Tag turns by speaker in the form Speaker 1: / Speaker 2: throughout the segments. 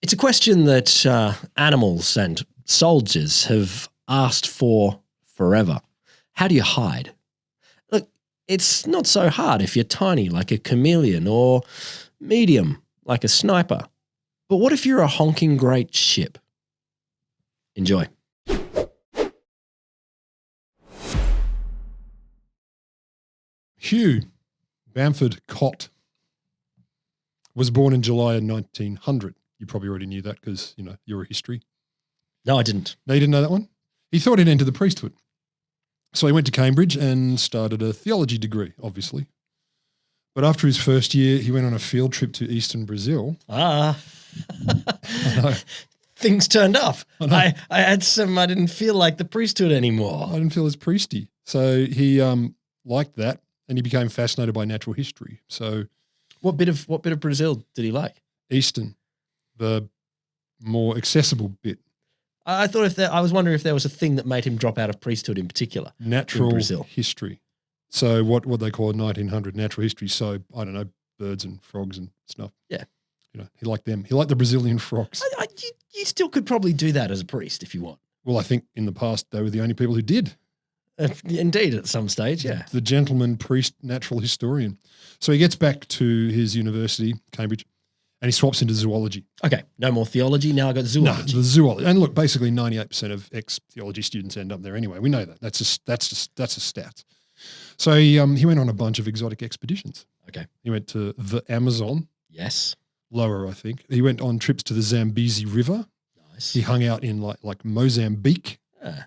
Speaker 1: It's a question that animals and soldiers have asked for forever. How do you hide? Look, it's not so hard if you're tiny like a chameleon or medium like a sniper. But what if you're a honking great ship? Enjoy.
Speaker 2: Hugh Bamford Cott was born in July of 1900. You probably already knew that because, you're a history.
Speaker 1: No, I didn't.
Speaker 2: No, you didn't know that one? He thought he'd enter the priesthood. So he went to Cambridge and started a theology degree, obviously. But after his first year, he went on a field trip to eastern Brazil.
Speaker 1: Things turned up. I had I didn't feel like the priesthood anymore.
Speaker 2: I didn't feel as priesty. So he liked that and he became fascinated by natural history. So
Speaker 1: what bit of Brazil did he like?
Speaker 2: Eastern, the more accessible bit.
Speaker 1: I was wondering if there was a thing that made him drop out of priesthood in particular.
Speaker 2: Natural
Speaker 1: in Brazil.
Speaker 2: history. So what they call 1900 natural history. So I don't know, birds and frogs and stuff.
Speaker 1: Yeah.
Speaker 2: He liked them. He liked the Brazilian frogs.
Speaker 1: You still could probably do that as a priest if you want.
Speaker 2: Well, I think in the past they were the only people who did.
Speaker 1: Indeed, at some stage, yeah.
Speaker 2: The gentleman priest natural historian. So he gets back to his university, Cambridge, and he swaps into zoology.
Speaker 1: Okay, no more theology. Now I got zoology.
Speaker 2: No, the zoology. And look, basically 98% of ex-theology students end up there anyway. We know that. That's a stat. So he went on a bunch of exotic expeditions.
Speaker 1: Okay.
Speaker 2: He went to the Amazon.
Speaker 1: Yes.
Speaker 2: Lower, I think. He went on trips to the Zambezi River.
Speaker 1: Nice.
Speaker 2: He hung out in like Mozambique,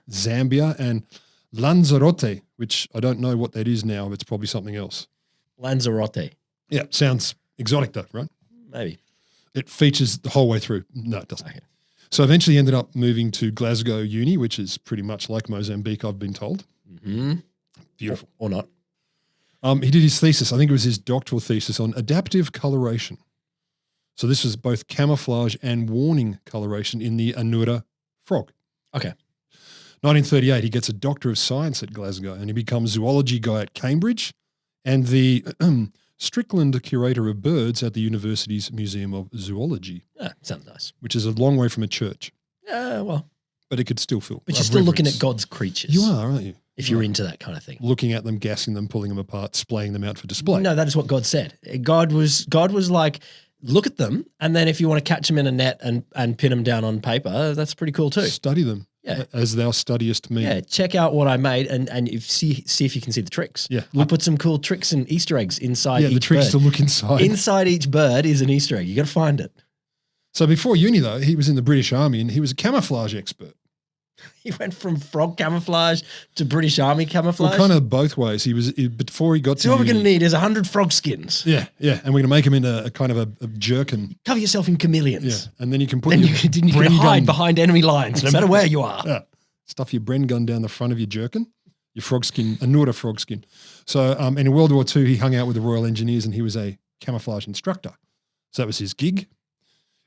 Speaker 2: Zambia, and Lanzarote, which I don't know what that is now, but it's probably something else.
Speaker 1: Lanzarote.
Speaker 2: Yeah, sounds exotic though, right?
Speaker 1: Maybe.
Speaker 2: It features the whole way through. No, it doesn't.
Speaker 1: Okay.
Speaker 2: So eventually he ended up moving to Glasgow Uni, which is pretty much like Mozambique, I've been told.
Speaker 1: Mm-hmm.
Speaker 2: Beautiful.
Speaker 1: Or not.
Speaker 2: He did his thesis, I think it was his doctoral thesis on adaptive coloration. So this was both camouflage and warning coloration in the Anura frog.
Speaker 1: Okay.
Speaker 2: 1938, he gets a Doctor of Science at Glasgow and he becomes zoology guy at Cambridge and the Strickland curator of birds at the university's Museum of Zoology.
Speaker 1: Yeah, sounds nice.
Speaker 2: Which is a long way from a church.
Speaker 1: Yeah, well.
Speaker 2: But it could still feel.
Speaker 1: But you're still looking at God's creatures.
Speaker 2: You are, aren't you?
Speaker 1: If you're into that kind of thing.
Speaker 2: Looking at them, gassing them, pulling them apart, splaying them out for display.
Speaker 1: No, that is what God said. God was like, look at them, and then if you want to catch them in a net and pin them down on paper, that's pretty cool too.
Speaker 2: Study them.
Speaker 1: Yeah.
Speaker 2: As thou studiest me.
Speaker 1: Yeah, check out what I made and see if you can see the tricks.
Speaker 2: Yeah.
Speaker 1: I put some cool tricks and Easter eggs inside each bird.
Speaker 2: Yeah, the trick's to look inside.
Speaker 1: Inside each bird is an Easter egg. You got to find it.
Speaker 2: So before uni though, he was in the British Army and he was a camouflage expert.
Speaker 1: He went from frog camouflage to British Army camouflage?
Speaker 2: Well, kind of both ways. Before he got to
Speaker 1: So what we're going to need is 100 frog skins.
Speaker 2: Yeah. And we're going to make him into a kind of a jerkin.
Speaker 1: Cover yourself in chameleons.
Speaker 2: Yeah. And then you can put
Speaker 1: you can hide behind enemy lines no matter where you are.
Speaker 2: Yeah. Stuff your Bren gun down the front of your jerkin, your frog skin, Anura frog skin. So in World War II, he hung out with the Royal Engineers and he was a camouflage instructor. So that was his gig.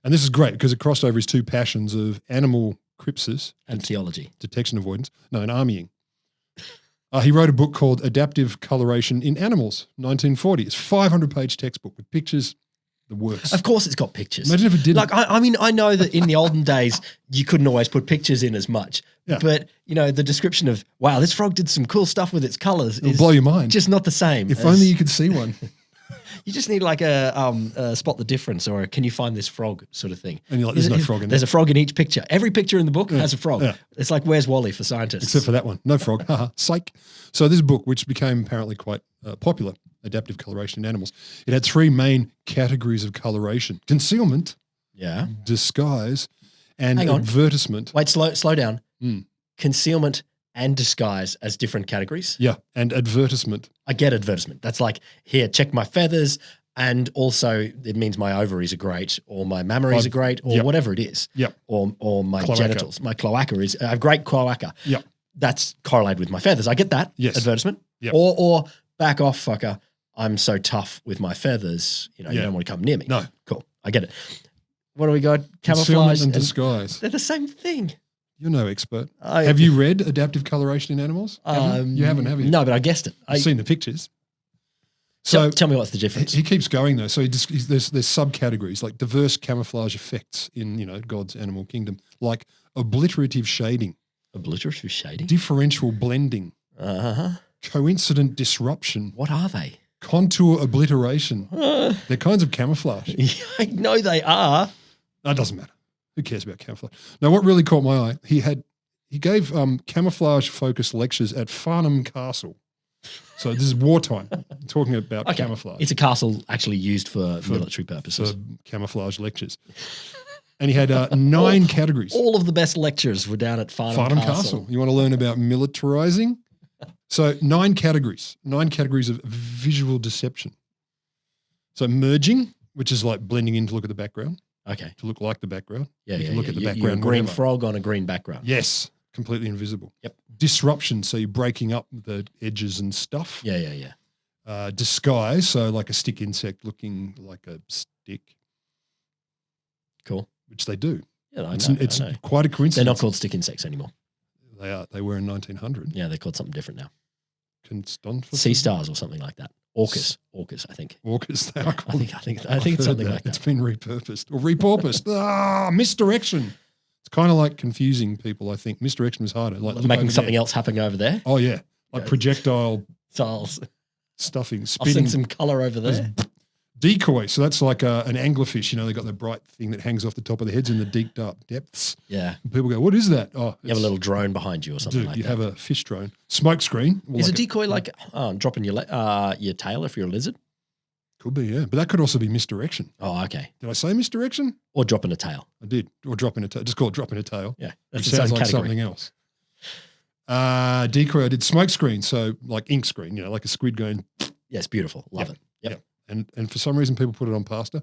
Speaker 2: And this is great because it crossed over his two passions of animal crypsis
Speaker 1: and theology,
Speaker 2: detection avoidance, and armying. He wrote a book called Adaptive Coloration in Animals, 1940. It's a 500-page textbook with pictures, the works.
Speaker 1: Of course it's got pictures.
Speaker 2: Imagine if it didn't.
Speaker 1: Like, I mean, I know that in the olden days, you couldn't always put pictures in as much.
Speaker 2: Yeah.
Speaker 1: But, the description of, wow, this frog did some cool stuff with its colours
Speaker 2: It'll blow your mind.
Speaker 1: Just not the same.
Speaker 2: If only you could see one.
Speaker 1: You just need like a spot the difference or a can you find this frog sort of thing.
Speaker 2: And you're like, there's no frog in there.
Speaker 1: There's a frog in each picture. Every picture in the book has a frog. Yeah. It's like Where's Wally for scientists.
Speaker 2: Except for that one. No frog. Psych. So this book, which became apparently quite popular, Adaptive Coloration in Animals, it had three main categories of coloration. Concealment, disguise, and advertisement.
Speaker 1: Wait, slow down. Concealment and disguise as different categories.
Speaker 2: Yeah, and advertisement.
Speaker 1: I get advertisement. That's like, here, check my feathers, and also it means my ovaries are great, or my mammaries are great, or whatever it is.
Speaker 2: Yep.
Speaker 1: Or my genitals. My cloaca is, I have great cloaca.
Speaker 2: Yep.
Speaker 1: That's correlated with my feathers. I get that.
Speaker 2: Yes.
Speaker 1: Advertisement.
Speaker 2: Yep.
Speaker 1: Or back off, fucker. I'm so tough with my feathers. You don't want to come near me.
Speaker 2: No.
Speaker 1: Cool. I get it. What do we got? Camouflage
Speaker 2: Concealment and disguise.
Speaker 1: They're the same thing.
Speaker 2: You're no expert. Have you read Adaptive Coloration in Animals? You haven't, have you?
Speaker 1: No, but I guessed it.
Speaker 2: I've seen the pictures. So
Speaker 1: tell me what's the difference.
Speaker 2: he keeps going though. So there's subcategories like diverse camouflage effects in God's animal kingdom, like obliterative shading,
Speaker 1: Obliterative shading?
Speaker 2: differential blending, coincident disruption,
Speaker 1: What are they?
Speaker 2: contour obliteration. They're kinds of camouflage.
Speaker 1: I know they are.
Speaker 2: That doesn't matter. Who cares about camouflage? Now, what really caught my eye, he gave camouflage focused lectures at Farnham Castle. So this is wartime. Talking about camouflage.
Speaker 1: It's a castle actually used for military purposes.
Speaker 2: For camouflage lectures. And he had 9 categories.
Speaker 1: All of the best lectures were down at Farnham Castle.
Speaker 2: You want to learn about militarizing? So 9 categories. 9 categories of visual deception. So merging, which is like blending in to look at the background.
Speaker 1: Okay.
Speaker 2: To look like the background.
Speaker 1: Yeah,
Speaker 2: you can look at the
Speaker 1: You're
Speaker 2: background.
Speaker 1: a green
Speaker 2: whatever.
Speaker 1: frog on a green background.
Speaker 2: Yes. Completely invisible.
Speaker 1: Yep.
Speaker 2: Disruption, so you're breaking up the edges and stuff.
Speaker 1: Yeah.
Speaker 2: Disguise, so like a stick insect looking like a stick.
Speaker 1: Cool.
Speaker 2: Which they do.
Speaker 1: Yeah, I
Speaker 2: It's
Speaker 1: know.
Speaker 2: quite a coincidence.
Speaker 1: They're not called stick insects anymore.
Speaker 2: They are. They were in 1900.
Speaker 1: Yeah, they're called something different now.
Speaker 2: Constanza?
Speaker 1: Sea stars or something like that. Orcas, I think.
Speaker 2: Orcas, they are called.
Speaker 1: I think it's something like
Speaker 2: It's
Speaker 1: that.
Speaker 2: been repurposed or repurposed. Misdirection. It's kind of like confusing people, I think. Misdirection was harder. Like look
Speaker 1: Making
Speaker 2: over
Speaker 1: something
Speaker 2: there.
Speaker 1: else happen over there.
Speaker 2: Oh, yeah. Like
Speaker 1: Yeah.
Speaker 2: projectile
Speaker 1: Styles.
Speaker 2: stuffing,
Speaker 1: I'll
Speaker 2: spinning.
Speaker 1: send some colour over there.
Speaker 2: Decoy. So that's like an anglerfish. They got the bright thing that hangs off the top of the heads in the deep, dark depths.
Speaker 1: Yeah.
Speaker 2: And people go, what is that? Oh,
Speaker 1: You have a little drone behind you or something
Speaker 2: dude,
Speaker 1: like
Speaker 2: you
Speaker 1: that.
Speaker 2: have a fish drone. Smoke screen.
Speaker 1: Is a decoy like dropping your tail if you're a lizard?
Speaker 2: Could be, yeah. But that could also be misdirection.
Speaker 1: Oh, okay.
Speaker 2: Did I say misdirection?
Speaker 1: Or dropping a tail.
Speaker 2: I did. Or dropping a tail. Just call it dropping a tail.
Speaker 1: Yeah.
Speaker 2: Which
Speaker 1: That's its own
Speaker 2: sounds like
Speaker 1: category.
Speaker 2: something else. Decoy, I did smoke screen. So like ink screen, like a squid going.
Speaker 1: Yes, beautiful. Love it. Yep.
Speaker 2: And for some reason people put it on pasta.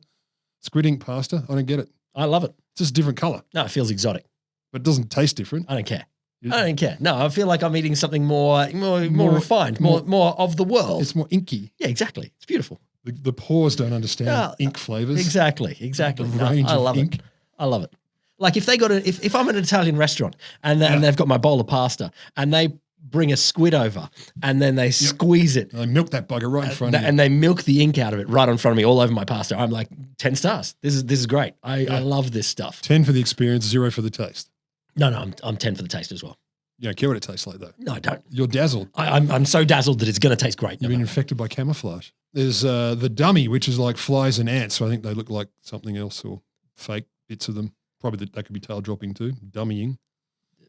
Speaker 2: Squid ink pasta. I don't get it.
Speaker 1: I love it.
Speaker 2: It's just a different color,
Speaker 1: No, it feels exotic.
Speaker 2: but it doesn't taste different.
Speaker 1: I don't care.
Speaker 2: You-
Speaker 1: I don't care. No, I feel like I'm eating something more refined, more of the world.
Speaker 2: It's more inky.
Speaker 1: Yeah, exactly. It's beautiful.
Speaker 2: The pores don't understand
Speaker 1: Yeah,
Speaker 2: ink flavors.
Speaker 1: Exactly.
Speaker 2: The
Speaker 1: No,
Speaker 2: range
Speaker 1: I
Speaker 2: of
Speaker 1: love
Speaker 2: ink.
Speaker 1: it. I love it. Like if they got if I'm at an Italian restaurant and they've got my bowl of pasta and they bring a squid over and then they squeeze it
Speaker 2: They milk that bugger right in front of you.
Speaker 1: and they milk the ink out of it right in front of me all over my pasta. I'm like 10 stars. This is great. I love this stuff.
Speaker 2: 10 for the experience, 0 for the taste.
Speaker 1: No, I'm 10 for the taste as well.
Speaker 2: You don't care what it tastes like though.
Speaker 1: No, I don't.
Speaker 2: You're dazzled.
Speaker 1: I'm so dazzled that it's going to taste great.
Speaker 2: You've been infected by camouflage. There's the dummy, which is like flies and ants. So I think they look like something else or fake bits of them. Probably that could be tail dropping too. Dummying,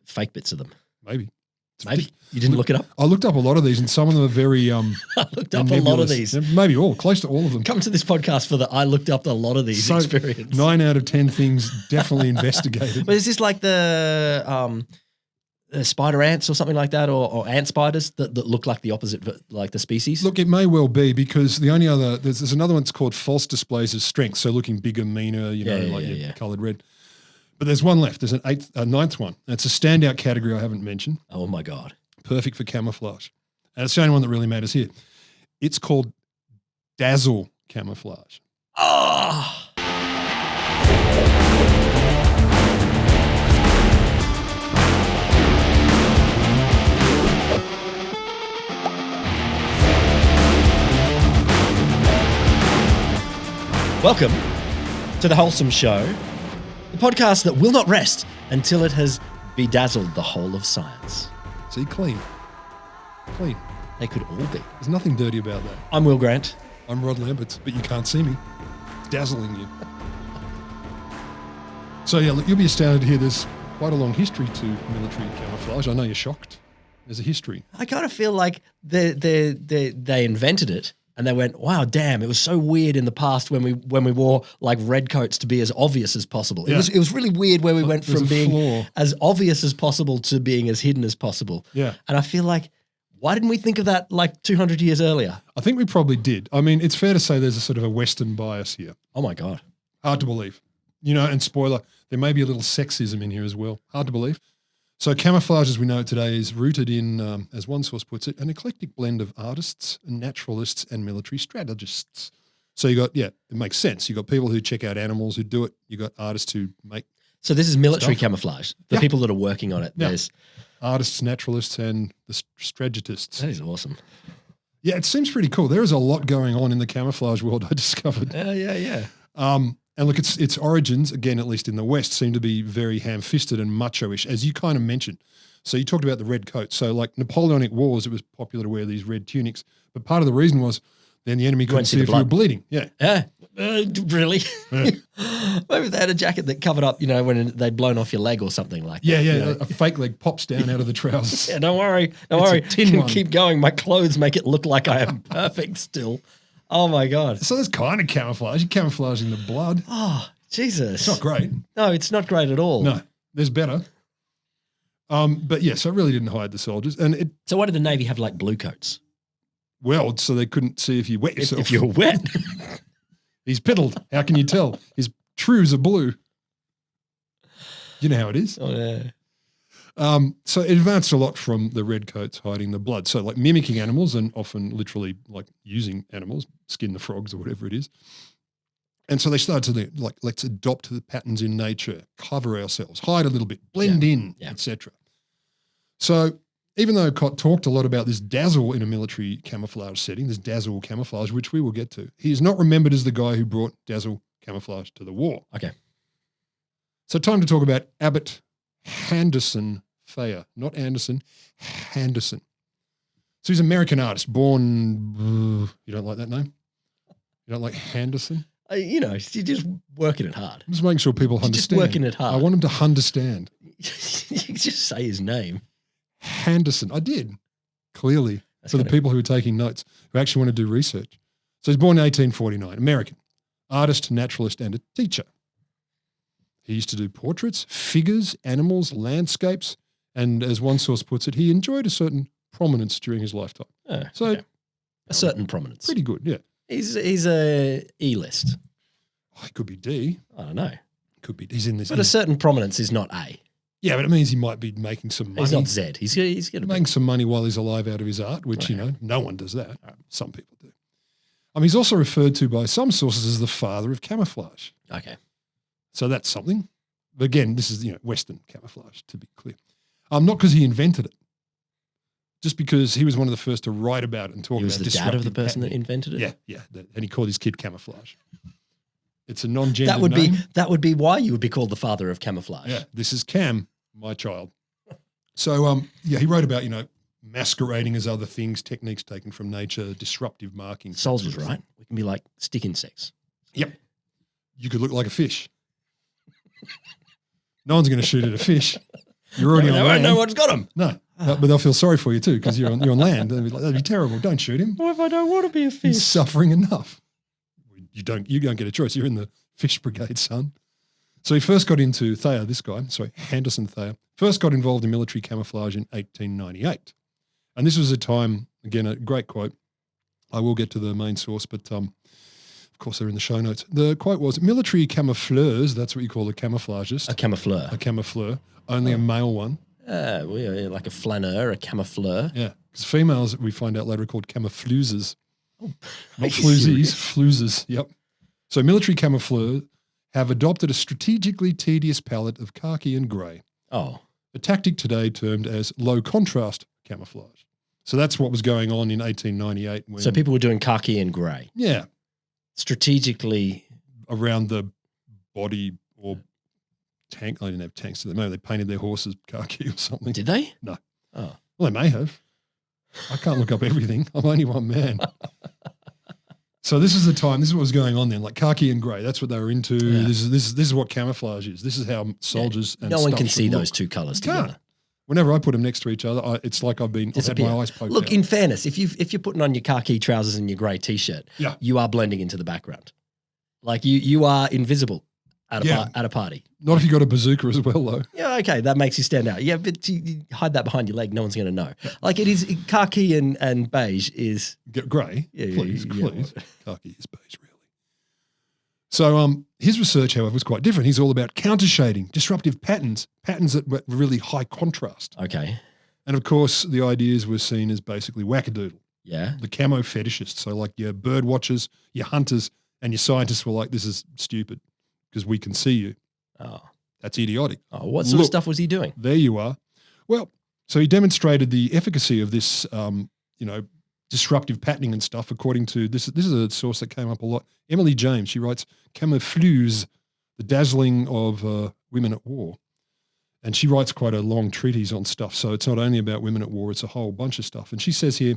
Speaker 1: Fake bits of them.
Speaker 2: maybe.
Speaker 1: Maybe. You didn't look it up?
Speaker 2: I looked up a lot of these, and some of them are very
Speaker 1: I looked up a lot of
Speaker 2: nebulous.
Speaker 1: these.
Speaker 2: Yeah, maybe close to all of them.
Speaker 1: Come to this podcast for the I looked up a lot of these
Speaker 2: So,
Speaker 1: experience.
Speaker 2: 9 out of 10 things definitely investigated.
Speaker 1: But is this like the spider ants or something like that, or ant spiders that look like the opposite, like the species?
Speaker 2: Look, it may well be because the only other there's another one that's called false displays of strength, so looking bigger, meaner, your coloured red. But there's one left. There's a ninth one. It's a standout category I haven't mentioned.
Speaker 1: Oh my God.
Speaker 2: Perfect for camouflage. And it's the only one that really matters here. It's called dazzle camouflage.
Speaker 1: Oh. Welcome to The Wholesome Show, the podcast that will not rest until it has bedazzled the whole of science.
Speaker 2: See, clean. Clean.
Speaker 1: They could all be.
Speaker 2: There's nothing dirty about that.
Speaker 1: I'm Will Grant.
Speaker 2: I'm Rod Lamberts, but you can't see me. It's dazzling you. So yeah, look, you'll be astounded to hear there's quite a long history to military camouflage. I know you're shocked. There's a history.
Speaker 1: I kind of feel like they invented it and they went, wow, damn, it was so weird in the past when we wore like red coats to be as obvious as possible.
Speaker 2: Yeah.
Speaker 1: It was really weird where we went
Speaker 2: There's
Speaker 1: from
Speaker 2: a
Speaker 1: being
Speaker 2: flaw.
Speaker 1: as obvious as possible to being as hidden as possible.
Speaker 2: Yeah.
Speaker 1: And I feel like, why didn't we think of that like 200 years earlier?
Speaker 2: I think we probably did. I mean, it's fair to say there's a sort of a Western bias here.
Speaker 1: Oh my God.
Speaker 2: Hard to believe. And spoiler, there may be a little sexism in here as well. Hard to believe. So camouflage, as we know it today, is rooted in, as one source puts it, an eclectic blend of artists, naturalists, and military strategists. So you got, it makes sense. You got people who check out animals who do it. You got artists who make
Speaker 1: So this is military
Speaker 2: Stuff.
Speaker 1: camouflage. The
Speaker 2: Yeah.
Speaker 1: people that are working on it.
Speaker 2: Yeah.
Speaker 1: There's
Speaker 2: artists, naturalists, and the strategists.
Speaker 1: that is awesome.
Speaker 2: Yeah, it seems pretty cool. There is a lot going on in the camouflage world, I discovered.
Speaker 1: Yeah.
Speaker 2: And look, its origins, again, at least in the West, seem to be very ham-fisted and macho-ish, as you kind of mentioned. So you talked about the red coat. So like Napoleonic Wars, it was popular to wear these red tunics. But part of the reason was then the enemy couldn't see if you were bleeding. Yeah.
Speaker 1: Yeah. Really?
Speaker 2: Yeah.
Speaker 1: Maybe they had a jacket that covered up, when they'd blown off your leg or something like
Speaker 2: Yeah,
Speaker 1: that.
Speaker 2: yeah. A fake leg pops down out of the trousers.
Speaker 1: Yeah, don't worry. Don't worry. Keep going. My clothes make it look like I am perfect still. Oh, my God.
Speaker 2: So there's kind of camouflage. You're camouflaging the blood.
Speaker 1: Oh, Jesus.
Speaker 2: It's not great.
Speaker 1: No, it's not great at all.
Speaker 2: No, there's better. But yeah, so it really didn't hide the soldiers. And
Speaker 1: So why did the Navy have like blue coats?
Speaker 2: well, so they couldn't see if you wet yourself.
Speaker 1: If you're wet.
Speaker 2: He's piddled. How can you tell? His trews are blue. You know how it is.
Speaker 1: Oh, yeah.
Speaker 2: So it advanced a lot from the red coats hiding the blood. So like mimicking animals and often literally like using animals, skin the frogs or whatever it is. And so they started to think, like, let's adopt the patterns in nature, cover ourselves, hide a little bit, blend in, etc. So even though Cott talked a lot about this dazzle in a military camouflage setting, this dazzle camouflage, which we will get to, he is not remembered as the guy who brought dazzle camouflage to the war.
Speaker 1: Okay.
Speaker 2: So time to talk about Abbott Henderson Thayer, not Anderson, Henderson. So he's an American artist, born, you don't like that name? You don't like Henderson?
Speaker 1: You're just working it hard.
Speaker 2: I'm just making sure people understand.
Speaker 1: Just working it hard.
Speaker 2: I want them to understand.
Speaker 1: You just say his name.
Speaker 2: Henderson. I did, clearly,
Speaker 1: That's
Speaker 2: for the people who are taking notes, who actually want to do research. So he's born in 1849, American, artist, naturalist, and a teacher. He used to do portraits, figures, animals, landscapes, and as one source puts it, he enjoyed a certain prominence during his lifetime.
Speaker 1: A certain prominence.
Speaker 2: Pretty good, yeah.
Speaker 1: He's a E-list.
Speaker 2: Oh, he could be D.
Speaker 1: I don't know.
Speaker 2: Could be. He's in this.
Speaker 1: But a certain prominence is not A.
Speaker 2: Yeah, but it means he might be making some money.
Speaker 1: He's not Z. He's going to
Speaker 2: making some money while he's alive out of his art, which, no one does that. Some people do. He's also referred to by some sources as the father of camouflage.
Speaker 1: Okay.
Speaker 2: So that's something. But again, this is, Western camouflage, to be clear. Not because he invented it. Just because he was one of the first to write about it and talk about it.
Speaker 1: He was the dad of the person that invented it?
Speaker 2: Yeah. And he called his kid camouflage. It's a non-gendered name.
Speaker 1: That would be why you would be called the father of camouflage.
Speaker 2: Yeah, this is Cam, my child. So, he wrote about, masquerading as other things, techniques taken from nature, disruptive markings.
Speaker 1: Soldiers, right? We can be like stick insects.
Speaker 2: Yep. You could look like a fish. No one's going to shoot at a fish. You're already on land.
Speaker 1: They won't know what's got them.
Speaker 2: No, but they'll feel sorry for you too because you're on land. They'll be like, that'd be terrible. Don't shoot him.
Speaker 1: What if I don't want to be a fish?
Speaker 2: He's suffering enough. You don't get a choice. You're in the fish brigade, son. So he first got into Henderson Thayer, first got involved in military camouflage in 1898. And this was a time, again, a great quote. I will get to the main source, but of course they're in the show notes. The quote was, military camoufleurs, that's what you call a camouflagist.
Speaker 1: A camoufleur.
Speaker 2: A camoufleur, only a male one.
Speaker 1: Like a flaneur, a camoufleur.
Speaker 2: Yeah, because females, we find out later, are called camoufleuses.
Speaker 1: Oh,
Speaker 2: not floozies, fluses, yep. So military camoufleurs have adopted a strategically tedious palette of khaki and grey.
Speaker 1: Oh.
Speaker 2: A tactic today termed as low contrast camouflage. So that's what was going on in 1898.
Speaker 1: So people were doing khaki and grey.
Speaker 2: Yeah.
Speaker 1: Strategically.
Speaker 2: Around the body or tank. They didn't have tanks. Maybe they painted their horses khaki or something.
Speaker 1: Did they?
Speaker 2: No.
Speaker 1: Oh.
Speaker 2: Well, they may have. I can't look up everything. I'm only one man. So this is the time. This is what was going on then, like khaki and grey. That's what they were into. Yeah. This is what camouflage is. This is how soldiers and
Speaker 1: no one can
Speaker 2: should
Speaker 1: see
Speaker 2: look.
Speaker 1: those two colours together.
Speaker 2: Whenever I put them next to each other, it's like I've had my eyes poked
Speaker 1: Look,
Speaker 2: out.
Speaker 1: in fairness, if you're putting on your khaki trousers and your grey t-shirt, you are blending into the background. Like you are invisible at a party.
Speaker 2: Not if you got a bazooka as well, though.
Speaker 1: Yeah, okay, that makes you stand out. Yeah, but you hide that behind your leg, no one's going to know. Like it is khaki and beige is
Speaker 2: grey.
Speaker 1: Yeah,
Speaker 2: please. Khaki is beige, really. So his research, however, was quite different. He's all about counter shading, disruptive patterns that were really high contrast.
Speaker 1: Okay.
Speaker 2: And of course, the ideas were seen as basically wackadoodle.
Speaker 1: Yeah.
Speaker 2: The camo fetishists. So like your bird watchers, your hunters, and your scientists were like, this is stupid because we can see you.
Speaker 1: Oh.
Speaker 2: That's idiotic.
Speaker 1: Oh, what sort of stuff was he doing?
Speaker 2: There you are. Well, so he demonstrated the efficacy of this, disruptive patterning and stuff, according to this is a source that came up a lot. Emily James, she writes, camouflage, the dazzling of women at war. And she writes quite a long treatise on stuff. So it's not only about women at war, it's a whole bunch of stuff. And she says here,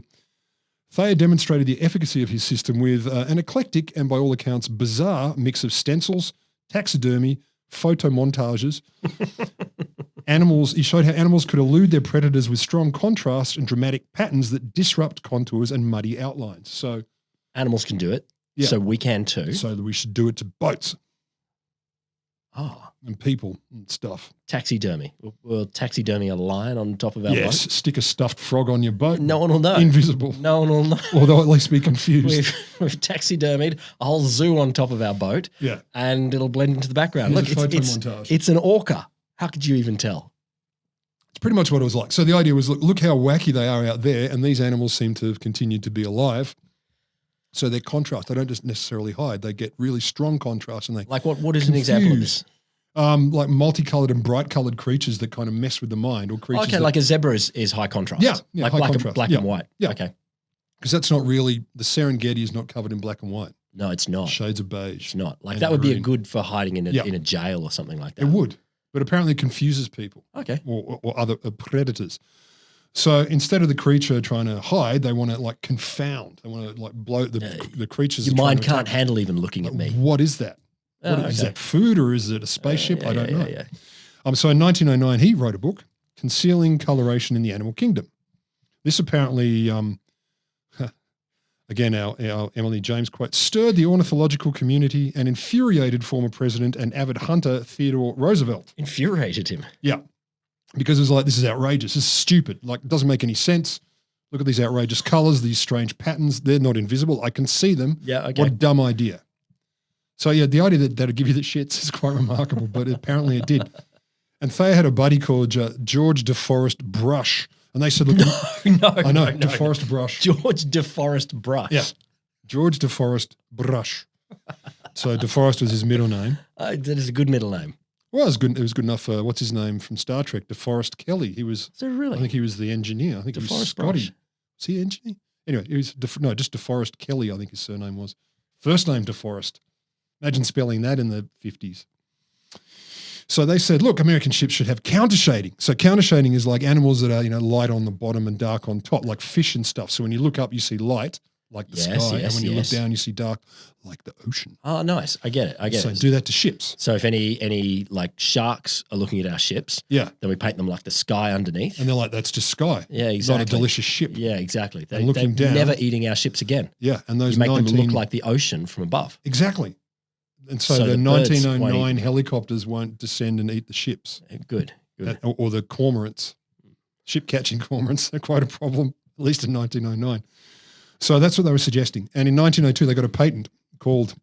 Speaker 2: Thayer demonstrated the efficacy of his system with an eclectic and by all accounts bizarre mix of stencils, taxidermy, photomontages, animals. He showed how animals could elude their predators with strong contrast and dramatic patterns that disrupt contours and muddy outlines. So
Speaker 1: animals can do it.
Speaker 2: Yeah.
Speaker 1: So we can too.
Speaker 2: So that we should do it to boats.
Speaker 1: Oh.
Speaker 2: And people and stuff.
Speaker 1: Taxidermy. We'll taxidermy a lion on top of our boat.
Speaker 2: Stick a stuffed frog on your boat.
Speaker 1: No one will know.
Speaker 2: Invisible.
Speaker 1: No one will know.
Speaker 2: Or they'll at least be confused.
Speaker 1: We've taxidermied a whole zoo on top of our boat.
Speaker 2: Yeah.
Speaker 1: And it'll blend into the background.
Speaker 2: Here's
Speaker 1: Look,
Speaker 2: a photo montage.
Speaker 1: It's an orca. How could you even tell?
Speaker 2: It's pretty much what it was like. So the idea was, look how wacky they are out there, and these animals seem to have continued to be alive. So their contrast, they don't just necessarily hide. They get really strong contrast, and they
Speaker 1: like what is an example of this?
Speaker 2: Like multicolored and bright colored creatures that kind of mess with the mind, or creatures.
Speaker 1: Okay, like a zebra is high contrast.
Speaker 2: Yeah,
Speaker 1: like
Speaker 2: high
Speaker 1: black,
Speaker 2: contrast.
Speaker 1: black
Speaker 2: Yeah.
Speaker 1: and white.
Speaker 2: Yeah.
Speaker 1: Okay.
Speaker 2: Because that's not really, the Serengeti is not covered in black and white.
Speaker 1: No, it's not.
Speaker 2: Shades of beige.
Speaker 1: It's not. Like
Speaker 2: and
Speaker 1: that would be
Speaker 2: green.
Speaker 1: good for hiding in
Speaker 2: Yeah.
Speaker 1: a jail or something like that.
Speaker 2: It would, but apparently it confuses people.
Speaker 1: Okay.
Speaker 2: Or other predators. So instead of the creature trying to hide, they want to like confound. They want to like blow the creatures.
Speaker 1: Your
Speaker 2: are trying
Speaker 1: mind
Speaker 2: to
Speaker 1: can't
Speaker 2: attack.
Speaker 1: handle even looking at me.
Speaker 2: What is that?
Speaker 1: Oh,
Speaker 2: Is
Speaker 1: okay.
Speaker 2: that food or is it a spaceship? I don't know.
Speaker 1: Yeah.
Speaker 2: So in 1909, he wrote a book, Concealing Coloration in the Animal Kingdom. This apparently, again, our Emily James quote, stirred the ornithological community and infuriated former president and avid hunter Theodore Roosevelt.
Speaker 1: Infuriated him.
Speaker 2: Yeah. Because it was like, this is outrageous. This is stupid. Like, it doesn't make any sense. Look at these outrageous colors, these strange patterns. They're not invisible. I can see them.
Speaker 1: Yeah, okay.
Speaker 2: What a dumb idea. So, yeah, the idea that it'd give you the shits is quite remarkable, but apparently it did. And Thayer had a buddy called George DeForest Brush. And they said, look, I know, DeForest Brush.
Speaker 1: George DeForest Brush.
Speaker 2: Yeah. George DeForest Brush. So DeForest was his middle name.
Speaker 1: That is a good middle name.
Speaker 2: Well, it was good. It was good enough for, what's his name from Star Trek? DeForest Kelly. He was,
Speaker 1: So really?
Speaker 2: I think he was the engineer. I think he was
Speaker 1: DeForest
Speaker 2: Scotty.
Speaker 1: Brush.
Speaker 2: Was he engineer? Anyway, he was, just DeForest Kelly, I think his surname was. First name DeForest. Imagine spelling that in the 50s. So they said, look, American ships should have counter shading. So counter shading is like animals that are, light on the bottom and dark on top, like fish and stuff. So when you look up, you see light, like the sky. And when you look down, you see dark, like the ocean.
Speaker 1: Oh, nice. I get it.
Speaker 2: So do that to ships.
Speaker 1: So if any like sharks are looking at our ships,
Speaker 2: Yeah.
Speaker 1: then we paint them like the sky underneath.
Speaker 2: And they're like, that's just sky.
Speaker 1: Yeah, exactly.
Speaker 2: Not a delicious ship.
Speaker 1: Yeah, exactly.
Speaker 2: And looking
Speaker 1: they're
Speaker 2: down-
Speaker 1: never eating our ships again.
Speaker 2: Yeah. And those
Speaker 1: You make
Speaker 2: 19...
Speaker 1: them look like the ocean from above.
Speaker 2: Exactly. And so
Speaker 1: So
Speaker 2: the
Speaker 1: the birds
Speaker 2: 1909
Speaker 1: won't eat-
Speaker 2: helicopters won't descend and eat the ships.
Speaker 1: Good.
Speaker 2: Or the cormorants. Ship catching cormorants are quite a problem, at least in 1909. So that's what they were suggesting. And in 1902, they got a patent called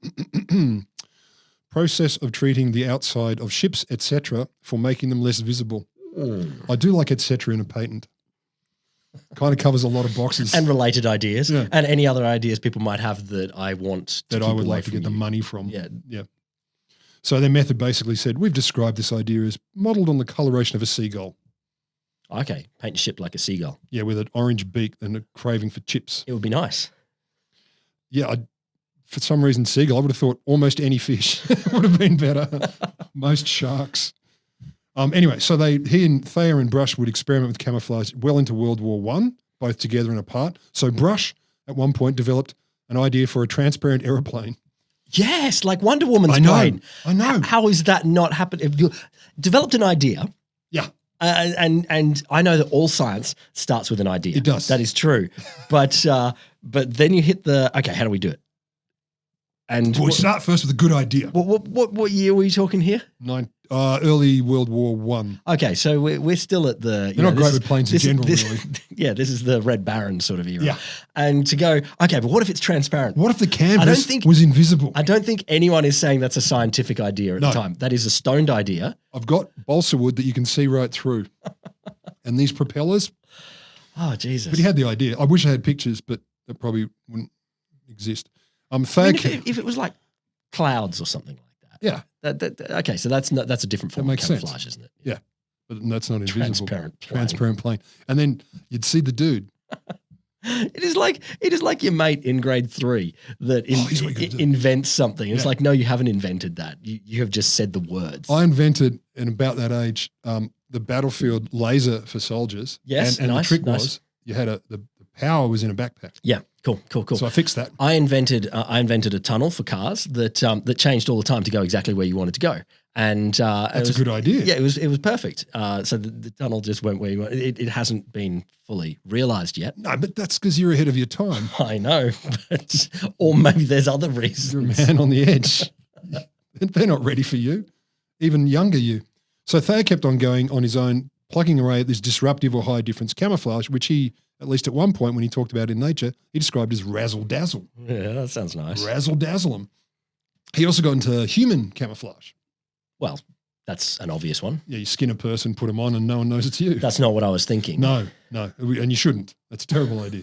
Speaker 2: Process of Treating the Outside of Ships, etc., for making them less visible. I do like etc. in a patent. Kind of covers a lot of boxes.
Speaker 1: And related ideas.
Speaker 2: Yeah.
Speaker 1: And any other ideas people might have that I want to
Speaker 2: that
Speaker 1: keep
Speaker 2: I would
Speaker 1: away
Speaker 2: like to
Speaker 1: from
Speaker 2: get the
Speaker 1: you.
Speaker 2: money from.
Speaker 1: Yeah.
Speaker 2: Yeah. So their method basically said, we've described this idea as modeled on the coloration of a seagull.
Speaker 1: Okay. Paint a ship like a seagull.
Speaker 2: Yeah, with an orange beak and a craving for chips.
Speaker 1: It would be nice.
Speaker 2: Yeah, for some reason, seagull, I would have thought almost any fish would have been better. Most sharks. Anyway, so he and Thayer and Brush would experiment with camouflage well into World War I, both together and apart. So Brush, at one point, developed an idea for a transparent aeroplane.
Speaker 1: Yes, like Wonder Woman's
Speaker 2: I know.
Speaker 1: brain.
Speaker 2: I know.
Speaker 1: How is that not happening? If you developed an idea,
Speaker 2: Yeah.
Speaker 1: and I know that all science starts with an idea.
Speaker 2: It does.
Speaker 1: That is true. But then you hit okay, how do we do it? And
Speaker 2: Well, we start first with a good idea.
Speaker 1: what year were you talking here?
Speaker 2: Early World War I.
Speaker 1: Okay, so we're still at the.
Speaker 2: They're not great with planes in general, really.
Speaker 1: Yeah, this is the Red Baron sort of era.
Speaker 2: Yeah.
Speaker 1: And to go, okay, but what if it's transparent?
Speaker 2: What if the canvas was invisible?
Speaker 1: I don't think anyone is saying that's a scientific idea at the time. That is a stoned idea.
Speaker 2: I've got balsa wood that you can see right through. And these propellers.
Speaker 1: Oh, Jesus.
Speaker 2: But he had the idea. I wish I had pictures, but that probably wouldn't exist.
Speaker 1: I mean, if it was like clouds or something like that.
Speaker 2: Yeah.
Speaker 1: Okay, so that's a different form of camouflage, isn't it?
Speaker 2: Yeah. But that's not invisible.
Speaker 1: Transparent plane.
Speaker 2: Transparent plane. And then you'd see the dude.
Speaker 1: It is like your mate in grade 3 that
Speaker 2: here's what you're gonna do.
Speaker 1: invents something. It's
Speaker 2: Yeah.
Speaker 1: like, no, you haven't invented that. You have just said the words.
Speaker 2: I invented, and about that age, the battlefield laser for soldiers.
Speaker 1: Yes,
Speaker 2: and
Speaker 1: nice,
Speaker 2: the trick
Speaker 1: nice.
Speaker 2: was you had the power was in a backpack.
Speaker 1: Yeah, cool.
Speaker 2: So I fixed that.
Speaker 1: I invented a tunnel for cars that changed all the time to go exactly where you wanted to go, and
Speaker 2: That's a good idea.
Speaker 1: Yeah, it was perfect. So the tunnel just went where you want. It hasn't been fully realized yet.
Speaker 2: No, but that's because you're ahead of your time.
Speaker 1: I know, but, or maybe there's other reasons.
Speaker 2: You're a man on the edge. They're not ready for you, even younger you. So Thayer kept on going on his own, plugging away at this disruptive or high difference camouflage, which he, at least at one point when he talked about it in Nature, he described as razzle dazzle.
Speaker 1: Yeah, that sounds nice.
Speaker 2: Razzle dazzle him. He also got into human camouflage.
Speaker 1: Well, that's an obvious one.
Speaker 2: Yeah, you skin a person, put them on, and no one knows it's you.
Speaker 1: That's not what I was thinking.
Speaker 2: No, and you shouldn't. That's a terrible idea.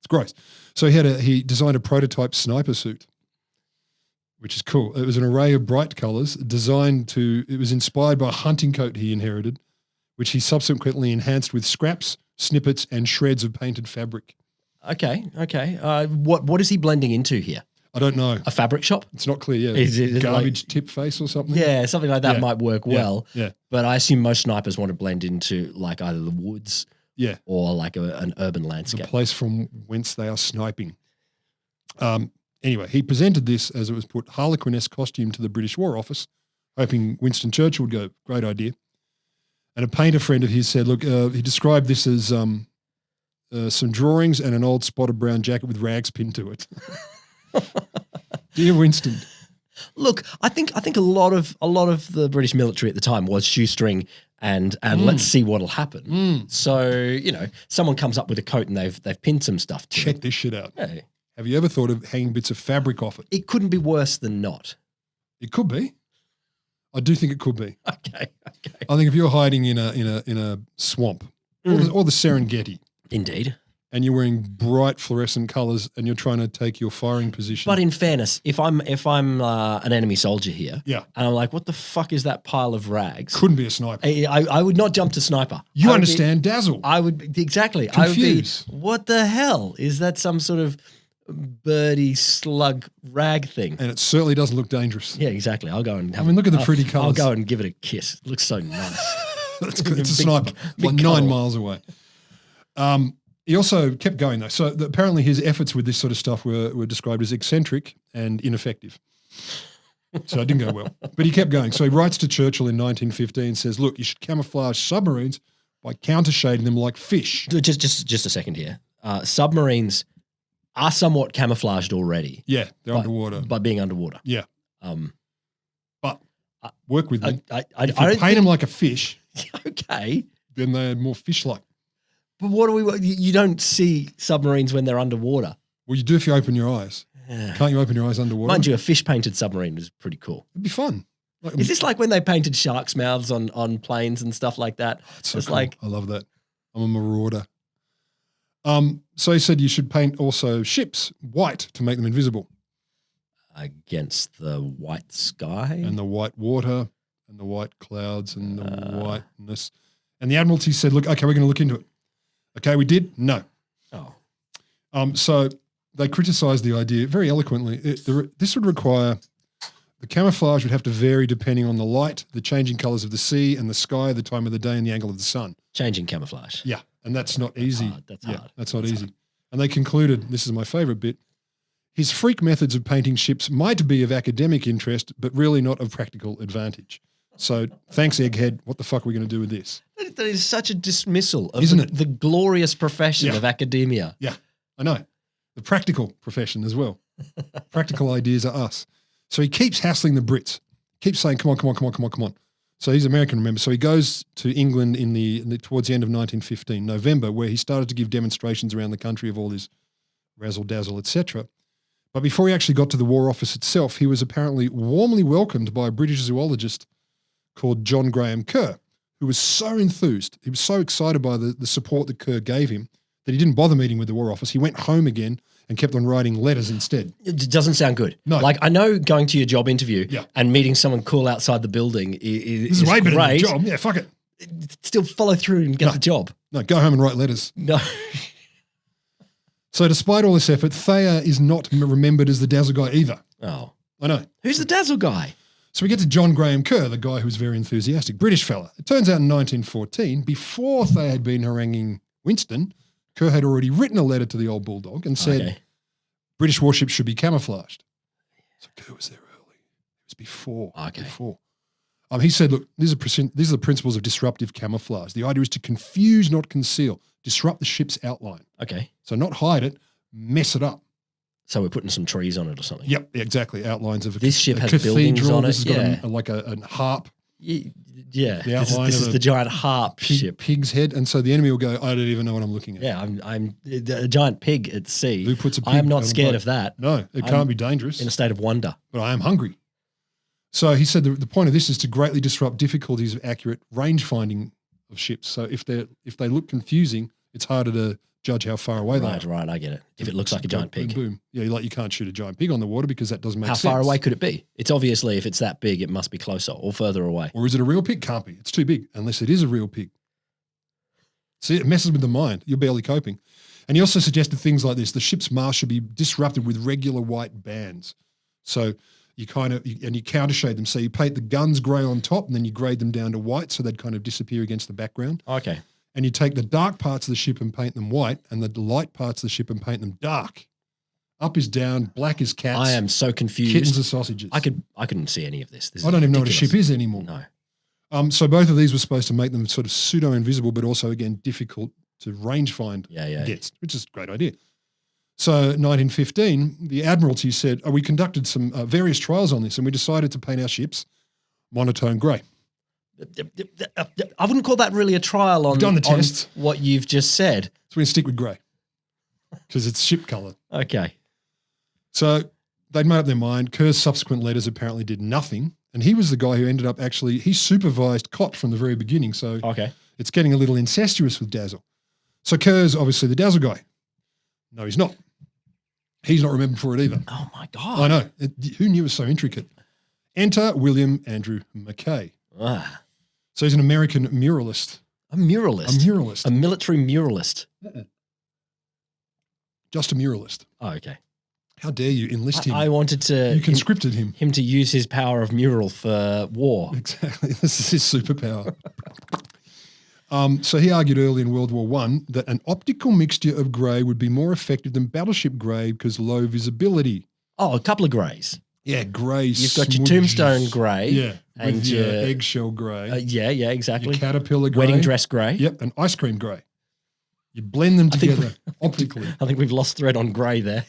Speaker 2: It's gross. So he designed a prototype sniper suit, which is cool. It was an array of bright colors it was inspired by a hunting coat he inherited, which he subsequently enhanced with scraps, snippets, and shreds of painted fabric.
Speaker 1: Okay. What is he blending into here?
Speaker 2: I don't know.
Speaker 1: A fabric shop?
Speaker 2: It's not clear. Yeah.
Speaker 1: Is it
Speaker 2: Garbage tip face or something?
Speaker 1: Yeah, something like that
Speaker 2: Yeah.
Speaker 1: might work well.
Speaker 2: Yeah.
Speaker 1: But I assume most snipers want to blend into like either the woods
Speaker 2: Yeah.
Speaker 1: or like an urban
Speaker 2: The
Speaker 1: landscape.
Speaker 2: place from whence they are sniping. Anyway, he presented this, as it was put, Harlequin-esque costume to the British War Office, hoping Winston Churchill would go, great idea. And a painter friend of his said, look, he described this as some drawings and an old spotted brown jacket with rags pinned to it. Dear Winston.
Speaker 1: Look, I think a lot of the British military at the time was shoestring and let's see what'll happen. So, someone comes up with a coat and they've pinned some stuff to
Speaker 2: Check
Speaker 1: it.
Speaker 2: this shit out.
Speaker 1: Hey,
Speaker 2: Have you ever thought of hanging bits of fabric off it?
Speaker 1: it couldn't be worse than not.
Speaker 2: It could be. I do think it could be.
Speaker 1: Okay.
Speaker 2: I think if you're hiding in a swamp or the Serengeti,
Speaker 1: Indeed.
Speaker 2: and you're wearing bright fluorescent colors and you're trying to take your firing position.
Speaker 1: But in fairness, if I'm an enemy soldier here,
Speaker 2: Yeah.
Speaker 1: and I'm like, what the fuck is that pile of rags?
Speaker 2: Couldn't be a sniper.
Speaker 1: I would not jump to sniper.
Speaker 2: You
Speaker 1: I would
Speaker 2: understand dazzle.
Speaker 1: I would exactly.
Speaker 2: Confuse.
Speaker 1: I would be. What the hell is that? Some sort of birdie slug rag thing?
Speaker 2: And it certainly doesn't look dangerous.
Speaker 1: Yeah, exactly. I'll go and.
Speaker 2: Look at the pretty
Speaker 1: I'll
Speaker 2: colours.
Speaker 1: go and give it a kiss. It looks so nice.
Speaker 2: That's good. It's a
Speaker 1: Big-
Speaker 2: sniper,
Speaker 1: big
Speaker 2: like
Speaker 1: cuddle.
Speaker 2: 9 miles away. He also kept going though. So apparently his efforts with this sort of stuff were described as eccentric and ineffective. So it didn't go well. But he kept going. So he writes to Churchill in 1915, says, look, you should camouflage submarines by counter-shading them like fish.
Speaker 1: Just a second here. Submarines are somewhat camouflaged already.
Speaker 2: Yeah, they're underwater.
Speaker 1: by being underwater.
Speaker 2: Yeah.
Speaker 1: Um,
Speaker 2: But work with me.
Speaker 1: I
Speaker 2: If
Speaker 1: don't
Speaker 2: you paint them like a fish,
Speaker 1: okay.
Speaker 2: then they're more fish-like.
Speaker 1: But what do we? You don't see submarines when they're underwater.
Speaker 2: Well, you do if you open your eyes. Can't you open your eyes underwater?
Speaker 1: Mind you, a fish-painted submarine is pretty cool.
Speaker 2: It'd be fun. Like,
Speaker 1: Is this like when they painted sharks' mouths on planes and stuff like that?
Speaker 2: it's so
Speaker 1: it's
Speaker 2: cool.
Speaker 1: like-
Speaker 2: I love that. I'm a marauder. So he said you should paint also ships white to make them invisible,
Speaker 1: Against the white sky.
Speaker 2: and the white water and the white clouds and the whiteness. And the Admiralty said, look, okay, we're going to look into it. Okay, we did? No.
Speaker 1: Oh.
Speaker 2: So they criticised the idea very eloquently. This would require the camouflage would have to vary depending on the light, the changing colours of the sea and the sky, the time of the day, and the angle of the sun.
Speaker 1: Changing camouflage.
Speaker 2: Yeah, and that's not easy.
Speaker 1: hard. That's hard.
Speaker 2: That's not easy. And they concluded, this is my favourite bit, his freak methods of painting ships might be of academic interest, but really not of practical advantage. So thanks, Egghead. What the fuck are we going to do with this?
Speaker 1: That is such a dismissal of
Speaker 2: Isn't it?
Speaker 1: the glorious profession
Speaker 2: Yeah.
Speaker 1: of academia.
Speaker 2: Yeah, I know. The practical profession as well. Practical ideas are us. So he keeps hassling the Brits, keeps saying, come on. So he's American, remember. So he goes to England towards the end of 1915, November, where he started to give demonstrations around the country of all his razzle-dazzle, etc. But before he actually got to the War Office itself, he was apparently warmly welcomed by a British zoologist called John Graham Kerr, who was so enthused. He was so excited by the support that Kerr gave him that he didn't bother meeting with the War Office. He went home again and kept on writing letters instead.
Speaker 1: It doesn't sound good.
Speaker 2: No.
Speaker 1: Like, I know going to your job interview
Speaker 2: Yeah.
Speaker 1: and meeting someone cool outside the building is
Speaker 2: This is way better than a
Speaker 1: great.
Speaker 2: job. Yeah, fuck it.
Speaker 1: Still follow through and get
Speaker 2: No.
Speaker 1: the job.
Speaker 2: No, go home and write letters.
Speaker 1: No.
Speaker 2: So despite all this effort, Thayer is not remembered as the dazzle guy either.
Speaker 1: Oh.
Speaker 2: I know.
Speaker 1: Who's the dazzle guy?
Speaker 2: So we get to John Graham Kerr, the guy who's very enthusiastic, British fella. It turns out in 1914, before Thayer had been haranguing Winston, Kerr had already written a letter to the old bulldog and said British warships should be camouflaged. So Kerr was there early. It was before.
Speaker 1: Okay.
Speaker 2: Before. He said, look, these are the principles of disruptive camouflage. The idea is to confuse, not conceal, disrupt the ship's outline.
Speaker 1: Okay.
Speaker 2: So not hide it, mess it up.
Speaker 1: So we're putting some trees on it or something.
Speaker 2: Yep, exactly. Outlines of
Speaker 1: this ship has buildings on it.
Speaker 2: This has got a harp.
Speaker 1: Yeah.
Speaker 2: This
Speaker 1: is the giant harp ship.
Speaker 2: Pig's head. And so the enemy will go, I don't even know what I'm looking at.
Speaker 1: Yeah, I'm a giant pig at sea.
Speaker 2: Who puts a pig
Speaker 1: I am not scared of that.
Speaker 2: No, it can't be dangerous.
Speaker 1: In a state of wonder.
Speaker 2: But I am hungry. So he said the point of this is to greatly disrupt difficulties of accurate range finding of ships. So if they look confusing, it's harder to judge how far away they are.
Speaker 1: Right, I get it. If it looks like a giant pig.
Speaker 2: Boom. Yeah, you can't shoot a giant pig on the water because that doesn't make sense.
Speaker 1: How far away could it be? It's obviously, if it's that big, it must be closer or further away.
Speaker 2: Or is it a real pig? Can't be. It's too big unless it is a real pig. See, it messes with the mind. You're barely coping. And he also suggested things like this. The ship's mast should be disrupted with regular white bands. So you countershade them. So you paint the guns grey on top and then you grade them down to white so they'd kind of disappear against the background.
Speaker 1: Okay.
Speaker 2: And you take the dark parts of the ship and paint them white and the light parts of the ship and paint them dark. Up is down, black is cats.
Speaker 1: I am so confused.
Speaker 2: Kittens are sausages.
Speaker 1: I couldn't see any of this.
Speaker 2: I don't even know what a ship is anymore.
Speaker 1: No.
Speaker 2: So both of these were supposed to make them sort of pseudo-invisible, but also, again, difficult to range find against, which is a great idea. So 1915, the Admiralty said, we conducted some various trials on this and we decided to paint our ships monotone grey.
Speaker 1: I wouldn't call that really a trial on,
Speaker 2: done the test.
Speaker 1: On what you've just said.
Speaker 2: So we're going to stick with grey because it's ship colour.
Speaker 1: Okay.
Speaker 2: So they'd made up their mind. Kerr's subsequent letters apparently did nothing. And he was the guy who ended up he supervised Cott from the very beginning. So it's getting a little incestuous with Dazzle. So Kerr's obviously the Dazzle guy. No, he's not. He's not remembered for it either.
Speaker 1: Oh, my God.
Speaker 2: I know. Who knew it was so intricate? Enter William Andrew Mackay.
Speaker 1: Ah.
Speaker 2: So he's an American muralist.
Speaker 1: A muralist?
Speaker 2: A muralist.
Speaker 1: A military muralist?
Speaker 2: Just a muralist.
Speaker 1: Oh, okay.
Speaker 2: How dare you enlist him?
Speaker 1: I wanted to...
Speaker 2: You conscripted him.
Speaker 1: Him to use his power of mural for war.
Speaker 2: Exactly. This is his superpower. So he argued early in World War I that an optical mixture of grey would be more effective than battleship grey because low visibility.
Speaker 1: Oh, a couple of greys.
Speaker 2: Yeah, grey.
Speaker 1: You've got your tombstone grey.
Speaker 2: Yeah.
Speaker 1: And
Speaker 2: with
Speaker 1: your
Speaker 2: eggshell grey.
Speaker 1: Yeah, exactly.
Speaker 2: Your caterpillar grey.
Speaker 1: Wedding dress grey.
Speaker 2: Yep, and ice cream grey. You blend them together optically.
Speaker 1: I think we've lost thread on grey there.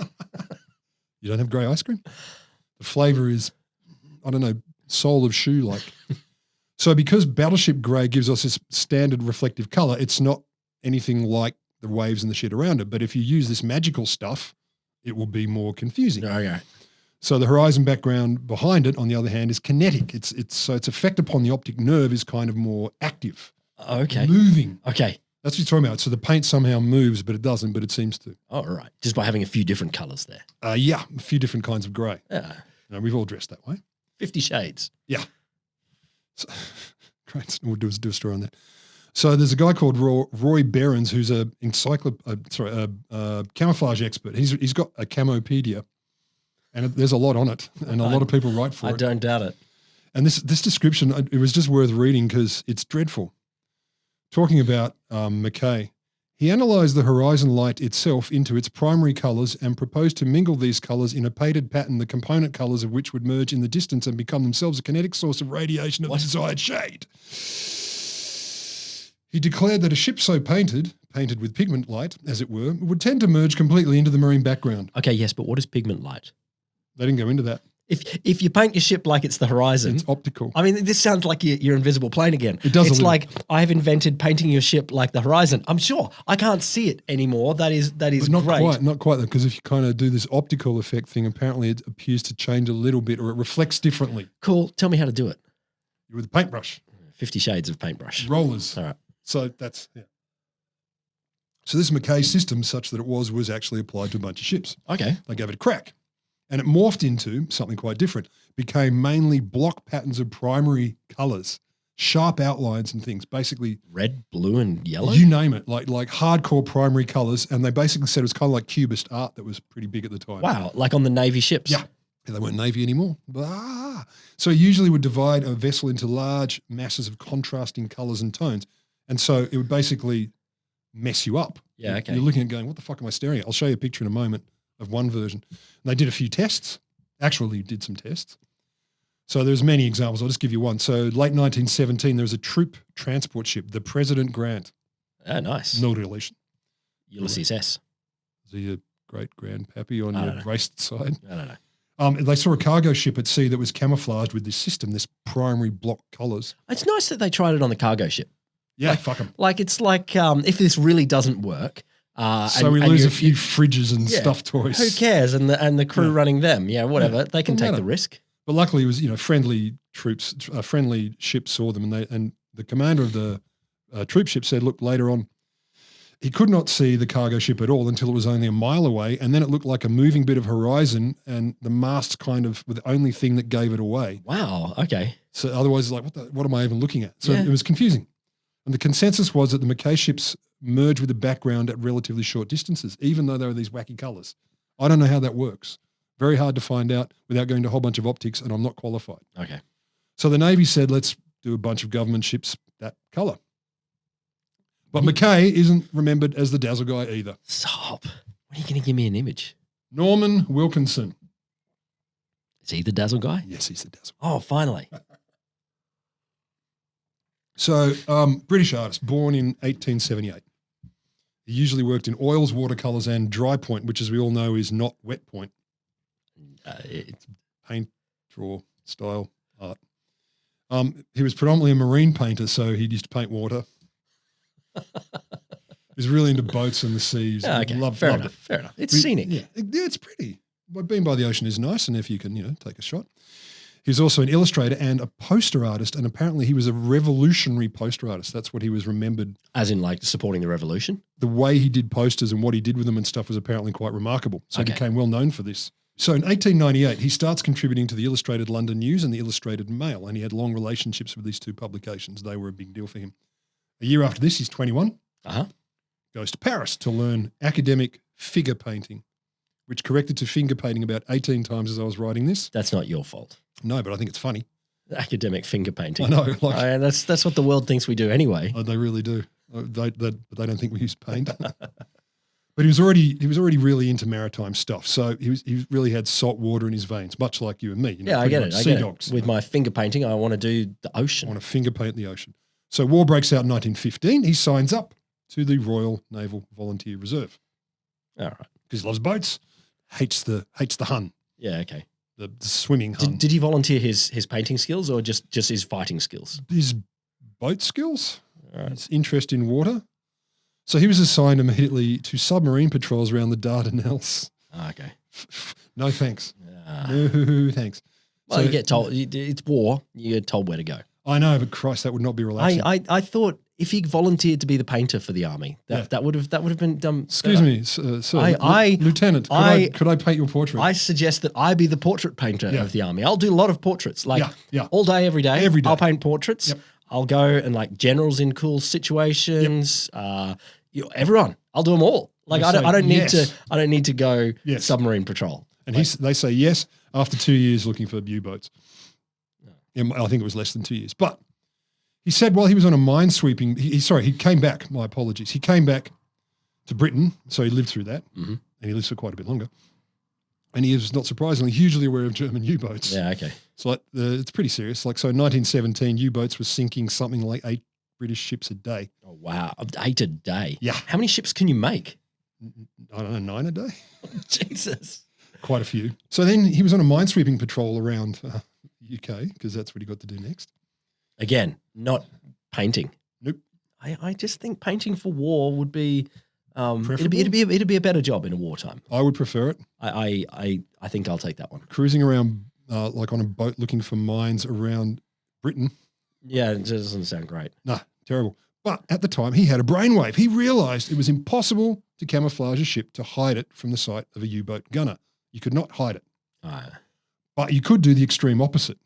Speaker 2: You don't have grey ice cream? The flavour is, I don't know, sole of shoe like. So because battleship grey gives us this standard reflective colour, it's not anything like the waves and the shit around it. But if you use this magical stuff, it will be more confusing.
Speaker 1: Okay.
Speaker 2: So the horizon background behind it, on the other hand, is kinetic. Its effect upon the optic nerve is kind of more active.
Speaker 1: Okay.
Speaker 2: Moving.
Speaker 1: Okay.
Speaker 2: That's what you're talking about. So the paint somehow moves, but it doesn't, but it seems to.
Speaker 1: Oh, right. Just by having a few different colours there.
Speaker 2: Yeah, a few different kinds of grey.
Speaker 1: Yeah.
Speaker 2: We've all dressed that way.
Speaker 1: 50 Shades.
Speaker 2: Yeah. So, great. We'll do a story on that. So there's a guy called Roy Behrens who's a camouflage expert. He's got a camopedia, and there's a lot on it, and a lot of people write for it.
Speaker 1: I don't doubt it.
Speaker 2: And this description, it was just worth reading because it's dreadful. Talking about Mackay, he analysed the horizon light itself into its primary colours and proposed to mingle these colours in a painted pattern, the component colours of which would merge in the distance and become themselves a kinetic source of radiation of the desired shade. He declared that a ship so painted with pigment light, as it were, would tend to merge completely into the marine background.
Speaker 1: Okay, yes, but what is pigment light?
Speaker 2: They didn't go into that.
Speaker 1: If you paint your ship like it's the horizon,
Speaker 2: it's optical.
Speaker 1: I mean, this sounds like your invisible plane again.
Speaker 2: It does.
Speaker 1: It's like I've invented painting your ship like the horizon. I'm sure I can't see it anymore. That is
Speaker 2: but not
Speaker 1: great.
Speaker 2: Not quite, because if you kind of do this optical effect thing, apparently it appears to change a little bit, or it reflects differently.
Speaker 1: Cool. Tell me how to do it.
Speaker 2: With a paintbrush.
Speaker 1: 50 Shades of paintbrush.
Speaker 2: Rollers.
Speaker 1: All right.
Speaker 2: So that's So this Mackay system, such that it was actually applied to a bunch of ships.
Speaker 1: Okay.
Speaker 2: They gave it a crack. And it morphed into something quite different. Became mainly block patterns of primary colours, sharp outlines and things. Basically,
Speaker 1: Red, blue, and yellow?
Speaker 2: you name it, like hardcore primary colors. And they basically said it was kind of like Cubist art that was pretty big at the time.
Speaker 1: Wow, like on the Navy ships?
Speaker 2: Yeah. They weren't Navy anymore. So it usually would divide a vessel into large masses of contrasting colors and tones. And so it would basically mess you up.
Speaker 1: Yeah, okay.
Speaker 2: You're looking at going, what the fuck am I staring at? I'll show you a picture in a moment of one version. And they did a few tests. Actually did some tests. So there's many examples. I'll just give you one. So late 1917, there was a troop transport ship, the President Grant.
Speaker 1: Oh, nice.
Speaker 2: No relation.
Speaker 1: Ulysses S.
Speaker 2: Is he a great grandpappy on your waist side?
Speaker 1: I don't know.
Speaker 2: They saw a cargo ship at sea that was camouflaged with this system, this primary block colours.
Speaker 1: It's nice that they tried it on the cargo ship.
Speaker 2: Yeah, fuck them.
Speaker 1: Like, it's like if this really doesn't work.
Speaker 2: So we lose a few fridges and stuffed toys.
Speaker 1: Who cares? And the crew running them, whatever. They can take the risk.
Speaker 2: But luckily it was, friendly troops, friendly ships saw them and the commander of the troop ship said, look, later on, he could not see the cargo ship at all until it was only a mile away, and then it looked like a moving bit of horizon, and the masts kind of were the only thing that gave it away.
Speaker 1: Wow, okay.
Speaker 2: So otherwise, like, what am I even looking at? So it was confusing. And the consensus was that the Mackay ships merged with the background at relatively short distances, even though there were these wacky colours. I don't know how that works. Very hard to find out without going to a whole bunch of optics, and I'm not qualified.
Speaker 1: Okay.
Speaker 2: So the Navy said, let's do a bunch of government ships that colour. But Mackay isn't remembered as the Dazzle guy either.
Speaker 1: Stop. When are you going to give me an image?
Speaker 2: Norman Wilkinson.
Speaker 1: Is he the Dazzle guy?
Speaker 2: Yes, he's the Dazzle.
Speaker 1: Oh, finally.
Speaker 2: So, British artist, born in 1878. He usually worked in oils, watercolours and dry point, which as we all know is not wet point. It's paint, draw, style, art. He was predominantly a marine painter, so he used to paint water. He's really into boats and the seas.
Speaker 1: Okay. Fair enough. It's scenic.
Speaker 2: Yeah, it's pretty. But being by the ocean is nice, and if you can, take a shot. He was also an illustrator and a poster artist, and apparently he was a revolutionary poster artist. That's what he was remembered.
Speaker 1: As in, like, supporting the revolution?
Speaker 2: The way he did posters and what he did with them and stuff was apparently quite remarkable. So he became well known for this. So in 1898, he starts contributing to the Illustrated London News and the Illustrated Mail, and he had long relationships with these two publications. They were a big deal for him. A year after this, he's 21. Goes to Paris to learn academic figure painting, which corrected to finger painting about 18 times as I was writing this.
Speaker 1: That's not your fault.
Speaker 2: No, but I think it's funny.
Speaker 1: Academic finger painting.
Speaker 2: I know.
Speaker 1: That's what the world thinks we do anyway.
Speaker 2: They really do. They don't think we use paint. But he was already really into maritime stuff. So he really had salt water in his veins, much like you and me.
Speaker 1: I get it.
Speaker 2: Sea dogs.
Speaker 1: With my finger painting, I want to do the ocean.
Speaker 2: I want to finger paint the ocean. So war breaks out in 1915. He signs up to the Royal Naval Volunteer Reserve.
Speaker 1: All right.
Speaker 2: Because he loves boats, hates the hun.
Speaker 1: Yeah, okay.
Speaker 2: The swimming hun.
Speaker 1: Did he volunteer his painting skills or just his fighting skills?
Speaker 2: His boat skills,
Speaker 1: right.
Speaker 2: His interest in water. So he was assigned immediately to submarine patrols around the Dardanelles.
Speaker 1: Oh, okay.
Speaker 2: No thanks. No thanks.
Speaker 1: Well, you get told, it's war, you get told where to go.
Speaker 2: I know, but Christ, that would not be relaxing.
Speaker 1: I thought if he volunteered to be the painter for the army, that would have been done.
Speaker 2: Excuse me, sir, Lieutenant, could I paint your portrait?
Speaker 1: I suggest that I be the portrait painter of the army. I'll do a lot of portraits, all day, every day.
Speaker 2: Every day.
Speaker 1: I'll paint portraits. Yep. I'll go and like generals in cool situations. Everyone, I'll do them all. Like I don't need to go submarine patrol. And
Speaker 2: they say yes after 2 years looking for U-boats. I think it was less than 2 years. But he said while he was on a mine sweeping, he came back, my apologies. He came back to Britain, so he lived through that, and he lived for quite a bit longer. And he is, not surprisingly, hugely aware of German U-boats.
Speaker 1: Yeah, okay.
Speaker 2: So it's pretty serious. So in 1917, U-boats were sinking something like 8 British ships a day.
Speaker 1: Oh, wow. 8 a day?
Speaker 2: Yeah.
Speaker 1: How many ships can you make?
Speaker 2: I don't know, 9 a day.
Speaker 1: Jesus.
Speaker 2: Quite a few. So then he was on a minesweeping patrol around UK because that's what he got to do next.
Speaker 1: Again, not painting.
Speaker 2: Nope.
Speaker 1: I just think painting for war would be it'd be a better job in a wartime.
Speaker 2: I would prefer it.
Speaker 1: I think I'll take that one.
Speaker 2: Cruising around like on a boat looking for mines around Britain.
Speaker 1: Yeah, it doesn't sound great.
Speaker 2: No, terrible. But at the time, he had a brainwave. He realised it was impossible to camouflage a ship to hide it from the sight of a U-boat gunner. You could not hide it. But you could do the extreme opposite.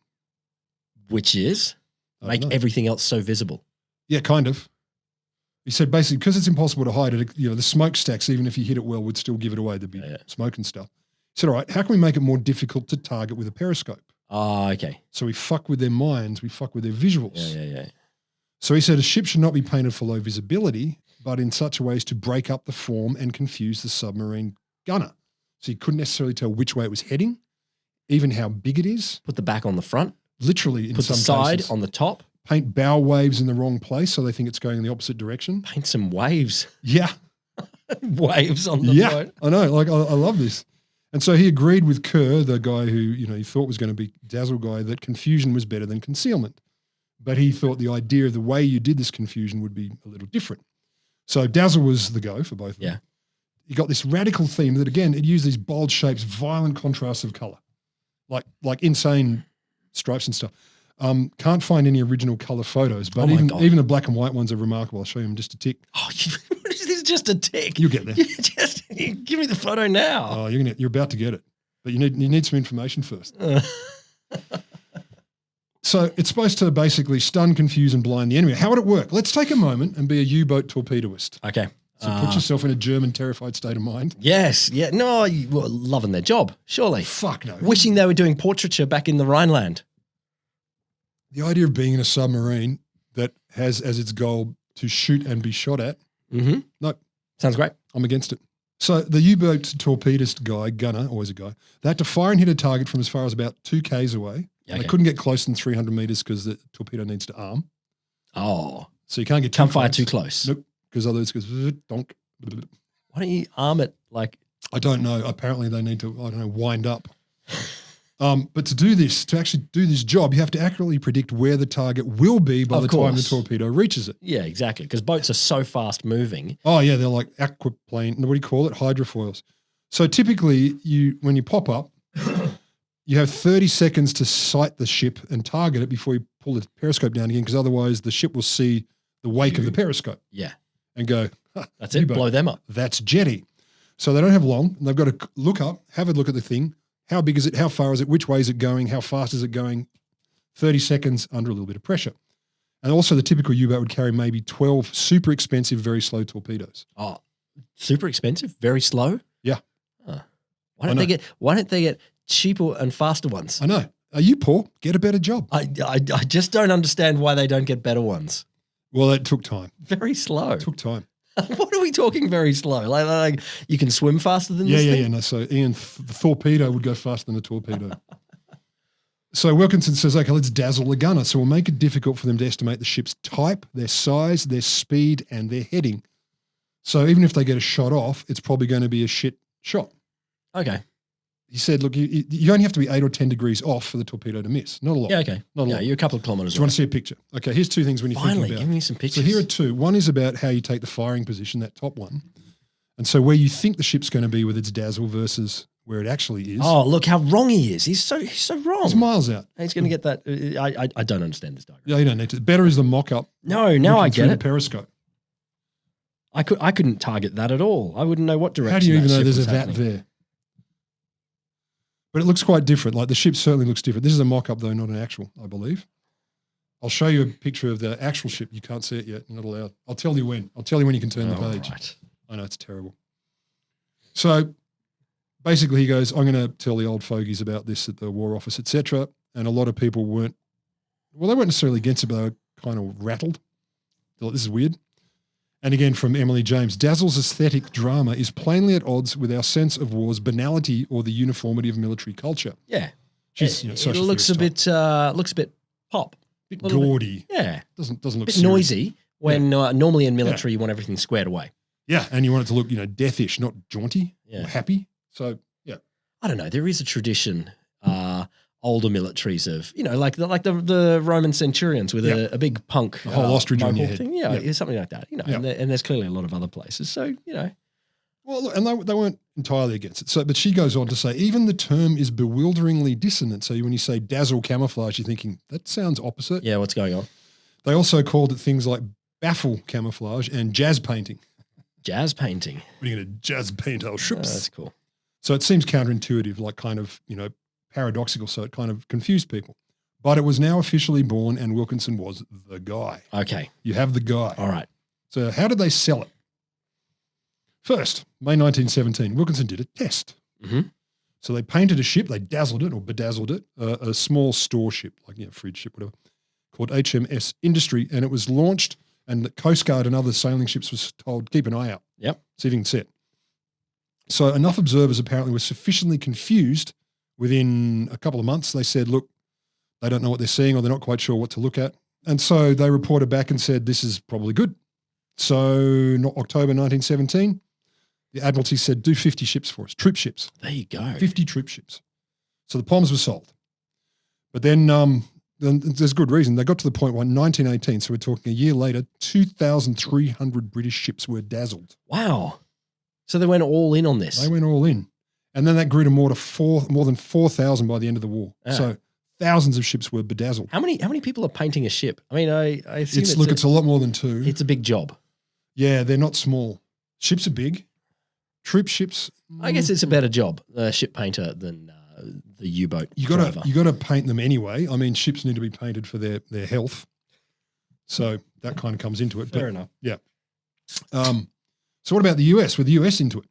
Speaker 1: Which is?
Speaker 2: I
Speaker 1: Make
Speaker 2: don't know.
Speaker 1: everything else so visible.
Speaker 2: Yeah, kind of. He said basically because it's impossible to hide it, the smokestacks, even if you hit it well, would still give it away. There'd be smoke and stuff. He said, all right, how can we make it more difficult to target with a periscope?
Speaker 1: Oh, okay.
Speaker 2: So we fuck with their minds, we fuck with their visuals.
Speaker 1: Yeah.
Speaker 2: So he said a ship should not be painted for low visibility, but in such a way as to break up the form and confuse the submarine gunner. So you couldn't necessarily tell which way it was heading, even how big it is.
Speaker 1: Put the back on the front.
Speaker 2: Literally in
Speaker 1: Put
Speaker 2: some
Speaker 1: the side
Speaker 2: cases.
Speaker 1: on the top.
Speaker 2: Paint bow waves in the wrong place so they think it's going in the opposite direction.
Speaker 1: Paint some waves.
Speaker 2: Yeah.
Speaker 1: Waves on the boat.
Speaker 2: I know. Like, I love this. And so he agreed with Kerr, the guy who, he thought was going to be Dazzle guy, that confusion was better than concealment. But he thought the idea of the way you did this confusion would be a little different. So Dazzle was the go for both of them. You got this radical theme that, again, it used these bold shapes, violent contrasts of color, like insane stripes and stuff. Can't find any original color photos, but even the black and white ones are remarkable. I'll show you them just a tick.
Speaker 1: Oh, this is just a tick.
Speaker 2: You'll get there.
Speaker 1: You give me the photo now.
Speaker 2: Oh, you're about to get it, but you need some information first. So it's supposed to basically stun, confuse, and blind the enemy. How would it work? Let's take a moment and be a U-boat torpedoist.
Speaker 1: Okay.
Speaker 2: So put yourself in a German terrified state of mind.
Speaker 1: Yes. Yeah. No, you were loving their job, surely.
Speaker 2: Fuck no.
Speaker 1: Wishing they were doing portraiture back in the Rhineland.
Speaker 2: The idea of being in a submarine that has as its goal to shoot and be shot at.
Speaker 1: Mm-hmm.
Speaker 2: No.
Speaker 1: Sounds great.
Speaker 2: I'm against it. So the U-boat torpedoist guy, gunner, always a guy, they had to fire and hit a target from as far as about 2 Ks away.
Speaker 1: Okay.
Speaker 2: They couldn't get close than 300 meters because the torpedo needs to arm.
Speaker 1: Oh.
Speaker 2: So you can't get
Speaker 1: Can't fire too close.
Speaker 2: Nope. Because otherwise it goes donk.
Speaker 1: Why don't you arm it like?
Speaker 2: I don't know. Apparently they need to, wind up. But to actually do this job, you have to accurately predict where the target will be by the time the torpedo reaches it.
Speaker 1: Yeah, exactly. Because boats are so fast moving.
Speaker 2: Oh yeah, they're like aquaplane. What do you call it? Hydrofoils. So typically, when you pop up, you have 30 seconds to sight the ship and target it before you pull the periscope down again, because otherwise the ship will see the wake of the periscope.
Speaker 1: Yeah.
Speaker 2: And go,
Speaker 1: that's it. Blow them up.
Speaker 2: That's jetty. So they don't have long. They've got to look up, have a look at the thing. How big is it? How far is it? Which way is it going? How fast is it going? 30 seconds under a little bit of pressure. And also the typical U-boat would carry maybe 12 super expensive, very slow torpedoes.
Speaker 1: Oh, super expensive? Very slow?
Speaker 2: Yeah.
Speaker 1: Why don't they get cheaper and faster ones?
Speaker 2: I know. Are you poor? Get a better job.
Speaker 1: I just don't understand why they don't get better ones.
Speaker 2: Well, it took time.
Speaker 1: Very slow.
Speaker 2: It took time.
Speaker 1: What are we talking very slow? Like you can swim faster than this thing?
Speaker 2: Yeah. No, so Ian, the torpedo would go faster than a torpedo. So Wilkinson says, okay, let's dazzle the gunner. So we'll make it difficult for them to estimate the ship's type, their size, their speed, and their heading. So even if they get a shot off, it's probably going to be a shit shot.
Speaker 1: Okay.
Speaker 2: He said, look, you only have to be 8 or 10 degrees off for the torpedo to miss. Not a lot.
Speaker 1: Yeah, okay.
Speaker 2: Not a lot.
Speaker 1: You're a couple of kilometres
Speaker 2: Do you want to see a picture? Okay, here's 2 things when you're thinking about.
Speaker 1: Finally, give me some pictures.
Speaker 2: So here are 2. One is about how you take the firing position, that top one. And so where you think the ship's going to be with its dazzle versus where it actually is.
Speaker 1: Oh, look how wrong he is. He's so wrong.
Speaker 2: He's miles out.
Speaker 1: He's going to get that. I don't understand this diagram.
Speaker 2: Yeah, you don't need to. Better is the mock-up.
Speaker 1: No, now I get it.
Speaker 2: The periscope.
Speaker 1: I couldn't target that at all. I wouldn't know what direction.
Speaker 2: How do you even know
Speaker 1: ship
Speaker 2: there's a
Speaker 1: was
Speaker 2: vat
Speaker 1: happening.
Speaker 2: there? But it looks quite different. Like the ship certainly looks different. This is a mock-up though, not an actual, I believe. I'll show you a picture of the actual ship. You can't see it yet. You're not allowed. I'll tell you when. I'll tell you when you can turn the page.
Speaker 1: Right.
Speaker 2: I know it's terrible. So basically he goes, I'm going to tell the old fogies about this at the War Office, etc. And a lot of people they weren't necessarily against it, but they were kind of rattled. They're like, this is weird. And again, from Emily James, Dazzle's aesthetic drama is plainly at odds with our sense of war's banality or the uniformity of military culture.
Speaker 1: Yeah.
Speaker 2: It
Speaker 1: looks a bit pop.
Speaker 2: A bit gaudy.
Speaker 1: Yeah.
Speaker 2: Doesn't look
Speaker 1: a bit
Speaker 2: serious.
Speaker 1: noisy when normally in military you want everything squared away.
Speaker 2: Yeah, and you want it to look, deathish, not jaunty or happy. So, yeah.
Speaker 1: I don't know. There is a tradition, older militaries of, like the Roman centurions with a big punk.
Speaker 2: The whole ostrich on your head.
Speaker 1: Thing. Yeah, something like that. And there's clearly a lot of other places. So,
Speaker 2: Well, look, and they weren't entirely against it. So, but she goes on to say, even the term is bewilderingly dissonant. So when you say dazzle camouflage, you're thinking, that sounds opposite.
Speaker 1: Yeah, what's going on?
Speaker 2: They also called it things like baffle camouflage and jazz painting.
Speaker 1: Jazz painting.
Speaker 2: We're going to jazz paint our ships.
Speaker 1: That's cool.
Speaker 2: So it seems counterintuitive, like kind of, paradoxical. So it kind of confused people. But it was now officially born, and Wilkinson was the guy.
Speaker 1: Okay.
Speaker 2: You have the guy.
Speaker 1: All right.
Speaker 2: So how did they sell it? First, May 1917, Wilkinson did a test.
Speaker 1: Mm-hmm.
Speaker 2: So they painted a ship, they dazzled it or bedazzled it, a small store ship, like fridge ship, whatever, called HMS Industry, and it was launched, and the Coast Guard and other sailing ships was told, keep an eye out.
Speaker 1: Yep.
Speaker 2: See if you can see it. So enough observers apparently were sufficiently confused within a couple of months. They said, look, they don't know what they're seeing or they're not quite sure what to look at. And so they reported back and said, this is probably good. So October 1917, the Admiralty said, do 50 ships for us, troop ships.
Speaker 1: There you go.
Speaker 2: 50 troop ships. So the Poms were sold. But then there's good reason. They got to the point where 1918, so we're talking a year later, 2,300 British ships were dazzled.
Speaker 1: Wow. So they went all in on this.
Speaker 2: They went all in. And then that grew to more than 4,000 by the end of the war.
Speaker 1: Ah.
Speaker 2: So thousands of ships were bedazzled.
Speaker 1: How many people are painting a ship? I mean, I assume
Speaker 2: It's a lot more than two.
Speaker 1: It's a big job.
Speaker 2: Yeah, they're not small. Ships are big. Troop ships.
Speaker 1: I guess it's a better job, ship painter, than the U-boat driver.
Speaker 2: You got to paint them anyway. I mean, ships need to be painted for their health. So that kind of comes into it.
Speaker 1: Fair enough.
Speaker 2: Yeah. So what about the US? Were the US into it?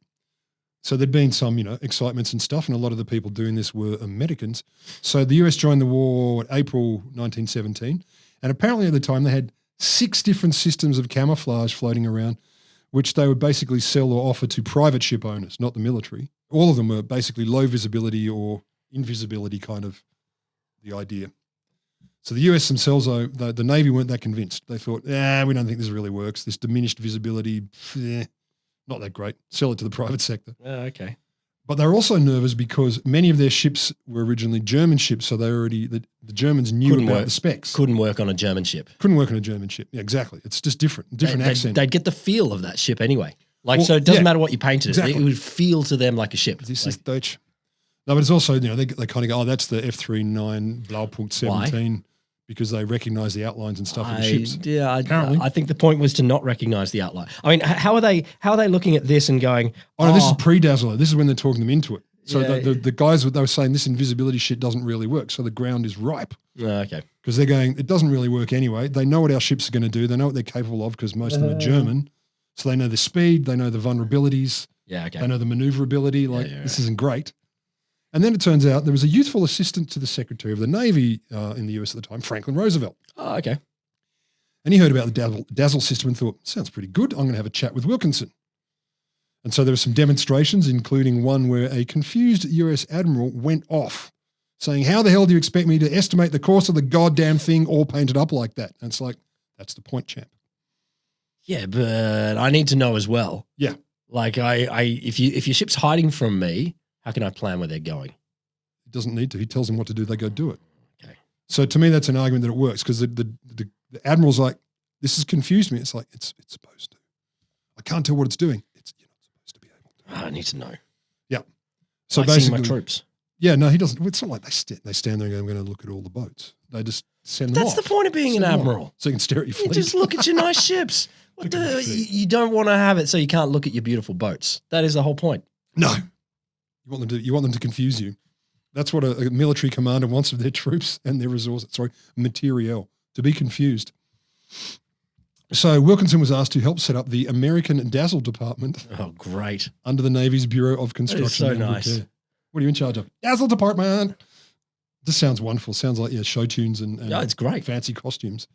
Speaker 2: So there'd been some, excitements and stuff, and a lot of the people doing this were Americans. So the US joined the war in April 1917, and apparently at the time they had 6 different systems of camouflage floating around, which they would basically sell or offer to private ship owners, not the military. All of them were basically low visibility or invisibility kind of the idea. So the US themselves, though, the Navy weren't that convinced. They thought, we don't think this really works. This diminished visibility, not that great. Sell it to the private sector.
Speaker 1: Okay.
Speaker 2: But they're also nervous because many of their ships were originally German ships, so they already the Germans knew about the specs.
Speaker 1: Couldn't work on a German ship.
Speaker 2: Couldn't work on a German ship. Yeah, exactly. It's just different accent.
Speaker 1: They'd get the feel of that ship anyway. So it doesn't matter what you painted
Speaker 2: exactly.
Speaker 1: it would feel to them like a ship.
Speaker 2: This is Deutsch. No, but it's also, they kind of go, that's the F39 Blaupunkt 17. Why? Because they recognise the outlines and stuff of the ships.
Speaker 1: Yeah, I think the point was to not recognise the outline. I mean, how are they looking at this and going,
Speaker 2: oh, no, this is pre-dazzler. This is when they're talking them into it. So the guys, they were saying this invisibility shit doesn't really work. So the ground is ripe.
Speaker 1: Okay.
Speaker 2: Because they're going, it doesn't really work anyway. They know what our ships are going to do. They know what they're capable of because most of them are German. So they know the speed. They know the vulnerabilities.
Speaker 1: Yeah, okay.
Speaker 2: They know the maneuverability. This isn't great. And then it turns out there was a youthful assistant to the Secretary of the Navy in the US at the time, Franklin Roosevelt.
Speaker 1: Oh, okay.
Speaker 2: And he heard about the dazzle system and thought, sounds pretty good. I'm going to have a chat with Wilkinson. And so there were some demonstrations, including one where a confused US admiral went off saying, how the hell do you expect me to estimate the course of the goddamn thing all painted up like that? And it's like, that's the point, champ.
Speaker 1: Yeah, but I need to know as well.
Speaker 2: Yeah.
Speaker 1: Like if your ship's hiding from me, how can I plan where they're going?
Speaker 2: He doesn't need to. He tells them what to do. They go do it.
Speaker 1: Okay.
Speaker 2: So to me, that's an argument that it works because the admiral's like, this has confused me. It's like, it's supposed to. I can't tell what it's doing. You're not supposed to be able to.
Speaker 1: I need to know.
Speaker 2: Yeah. So
Speaker 1: like
Speaker 2: basically,
Speaker 1: my troops.
Speaker 2: Yeah, no, he doesn't. It's not like they stand there and go, I'm going to look at all the boats. They just send them off.
Speaker 1: That's the point of being an admiral.
Speaker 2: So you can stare at your fleet.
Speaker 1: You just look at your nice ships. You don't want to have it so you can't look at your beautiful boats. That is the whole point.
Speaker 2: No. You want them to confuse you. That's what a military commander wants of their troops and their resources. Materiel, to be confused. So Wilkinson was asked to help set up the American Dazzle Department.
Speaker 1: Oh, great.
Speaker 2: Under the Navy's Bureau of Construction.
Speaker 1: That is so nice.
Speaker 2: What are you in charge of? Dazzle Department. This sounds wonderful. Sounds like show tunes and
Speaker 1: it's great.
Speaker 2: Fancy costumes.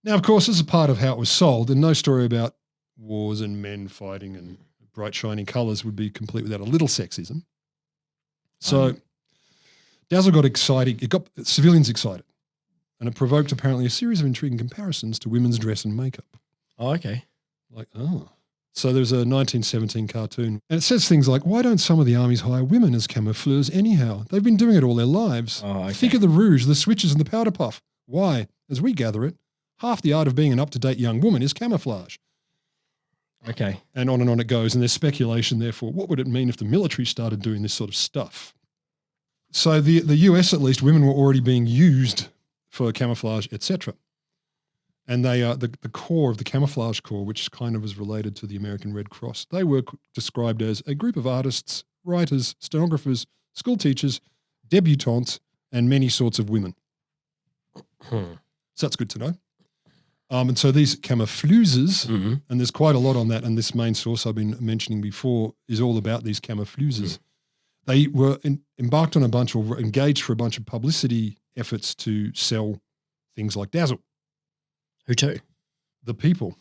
Speaker 2: Now, of course, this is part of how it was sold, and no story about wars and men fighting and bright shining colours would be complete without a little sexism. So Dazzle got excited. It got civilians excited, and it provoked apparently a series of intriguing comparisons to women's dress and makeup.
Speaker 1: Oh, okay.
Speaker 2: So there's a 1917 cartoon, and it says things like, why don't some of the armies hire women as camoufleurs anyhow? They've been doing it all their lives.
Speaker 1: Oh, okay.
Speaker 2: Think of the rouge, the switches, and the powder puff. Why? As we gather it, half the art of being an up-to-date young woman is camouflage.
Speaker 1: Okay.
Speaker 2: And on it goes. And there's speculation, therefore, what would it mean if the military started doing this sort of stuff? So the US, at least, women were already being used for camouflage, etc. And they are the core of the camouflage corps, which kind of was related to the American Red Cross. They were described as a group of artists, writers, stenographers, school teachers, debutantes, and many sorts of women. So that's good to know. And so these camouflages,
Speaker 1: Mhm.
Speaker 2: and there's quite a lot on that, and this main source I've been mentioning before is all about these camouflages. They were embarked on a bunch or were engaged for a bunch of publicity efforts to sell things like dazzle.
Speaker 1: Who to?
Speaker 2: The people.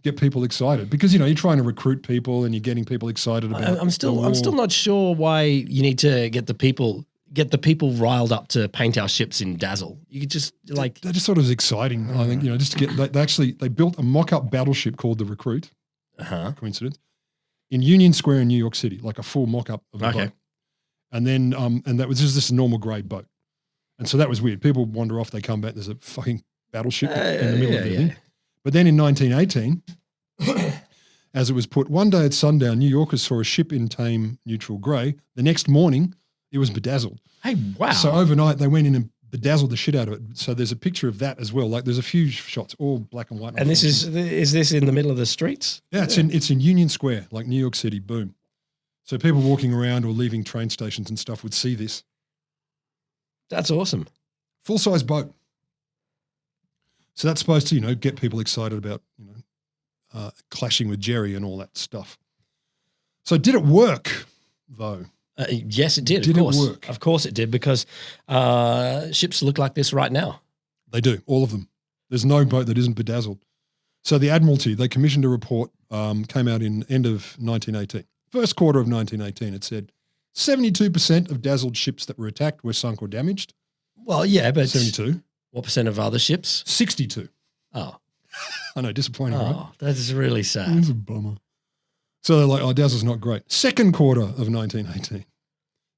Speaker 2: Get people excited because, you're trying to recruit people and you're getting people excited about
Speaker 1: I'm still
Speaker 2: the war.
Speaker 1: not sure why you need to get the people riled up to paint our ships in dazzle. You could just
Speaker 2: That just sort of is exciting. I think, just to get, they built a mock-up battleship called the Recruit, coincidence, in Union Square in New York City, like a full mock-up of the boat. And then, and that was just this normal grade boat. And so that was weird. People wander off, they come back, there's a fucking battleship in the middle of the thing. But then in 1918, as it was put, one day at sundown, New Yorkers saw a ship in tame neutral grey. The next morning, it was bedazzled.
Speaker 1: Hey, wow.
Speaker 2: So overnight, they went in and bedazzled the shit out of it. So there's a picture of that as well. Like there's a few shots, all black and white.
Speaker 1: And this is this in the middle of the streets?
Speaker 2: Yeah, it's in Union Square, like New York City, boom. So people walking around or leaving train stations and stuff would see this.
Speaker 1: That's awesome.
Speaker 2: Full-size boat. So that's supposed to, get people excited about, clashing with Jerry and all that stuff. So did it work, though?
Speaker 1: Yes, it did.
Speaker 2: Did
Speaker 1: of course.
Speaker 2: it work?
Speaker 1: Of course it did, because ships look like this right now.
Speaker 2: They do, all of them. There's no boat that isn't bedazzled. So the Admiralty, they commissioned a report, came out in end of 1918. First quarter of 1918, it said 72% of dazzled ships that were attacked were sunk or damaged.
Speaker 1: Well, yeah, but
Speaker 2: 72.
Speaker 1: What percent of other ships?
Speaker 2: 62.
Speaker 1: Oh.
Speaker 2: I know, disappointing, right?
Speaker 1: Oh, that is really sad.
Speaker 2: It's a bummer. So they're like, dazzle's not great. Second quarter of 1918,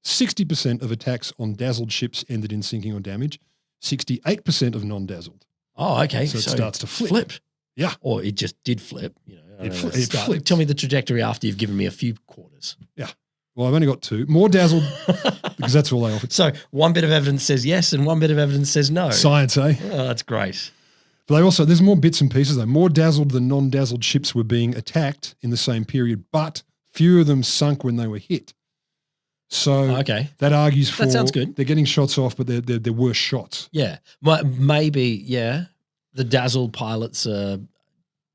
Speaker 2: 60% of attacks on dazzled ships ended in sinking or damage, 68% of non-dazzled.
Speaker 1: Oh, okay.
Speaker 2: So it starts to flip.
Speaker 1: Flipped.
Speaker 2: Yeah.
Speaker 1: Or it just did flip.
Speaker 2: It flipped.
Speaker 1: Tell me the trajectory after you've given me a few quarters.
Speaker 2: Yeah. Well, I've only got two. More dazzled, because that's all they offered.
Speaker 1: So one bit of evidence says yes and one bit of evidence says no.
Speaker 2: Science, eh?
Speaker 1: Oh, that's great.
Speaker 2: But there's more bits and pieces though. More dazzled than non-dazzled ships were being attacked in the same period, but fewer of them sunk when they were hit. So that argues for,
Speaker 1: that sounds good.
Speaker 2: They're getting shots off, but they're worse shots.
Speaker 1: Yeah. Maybe, the dazzled pilots are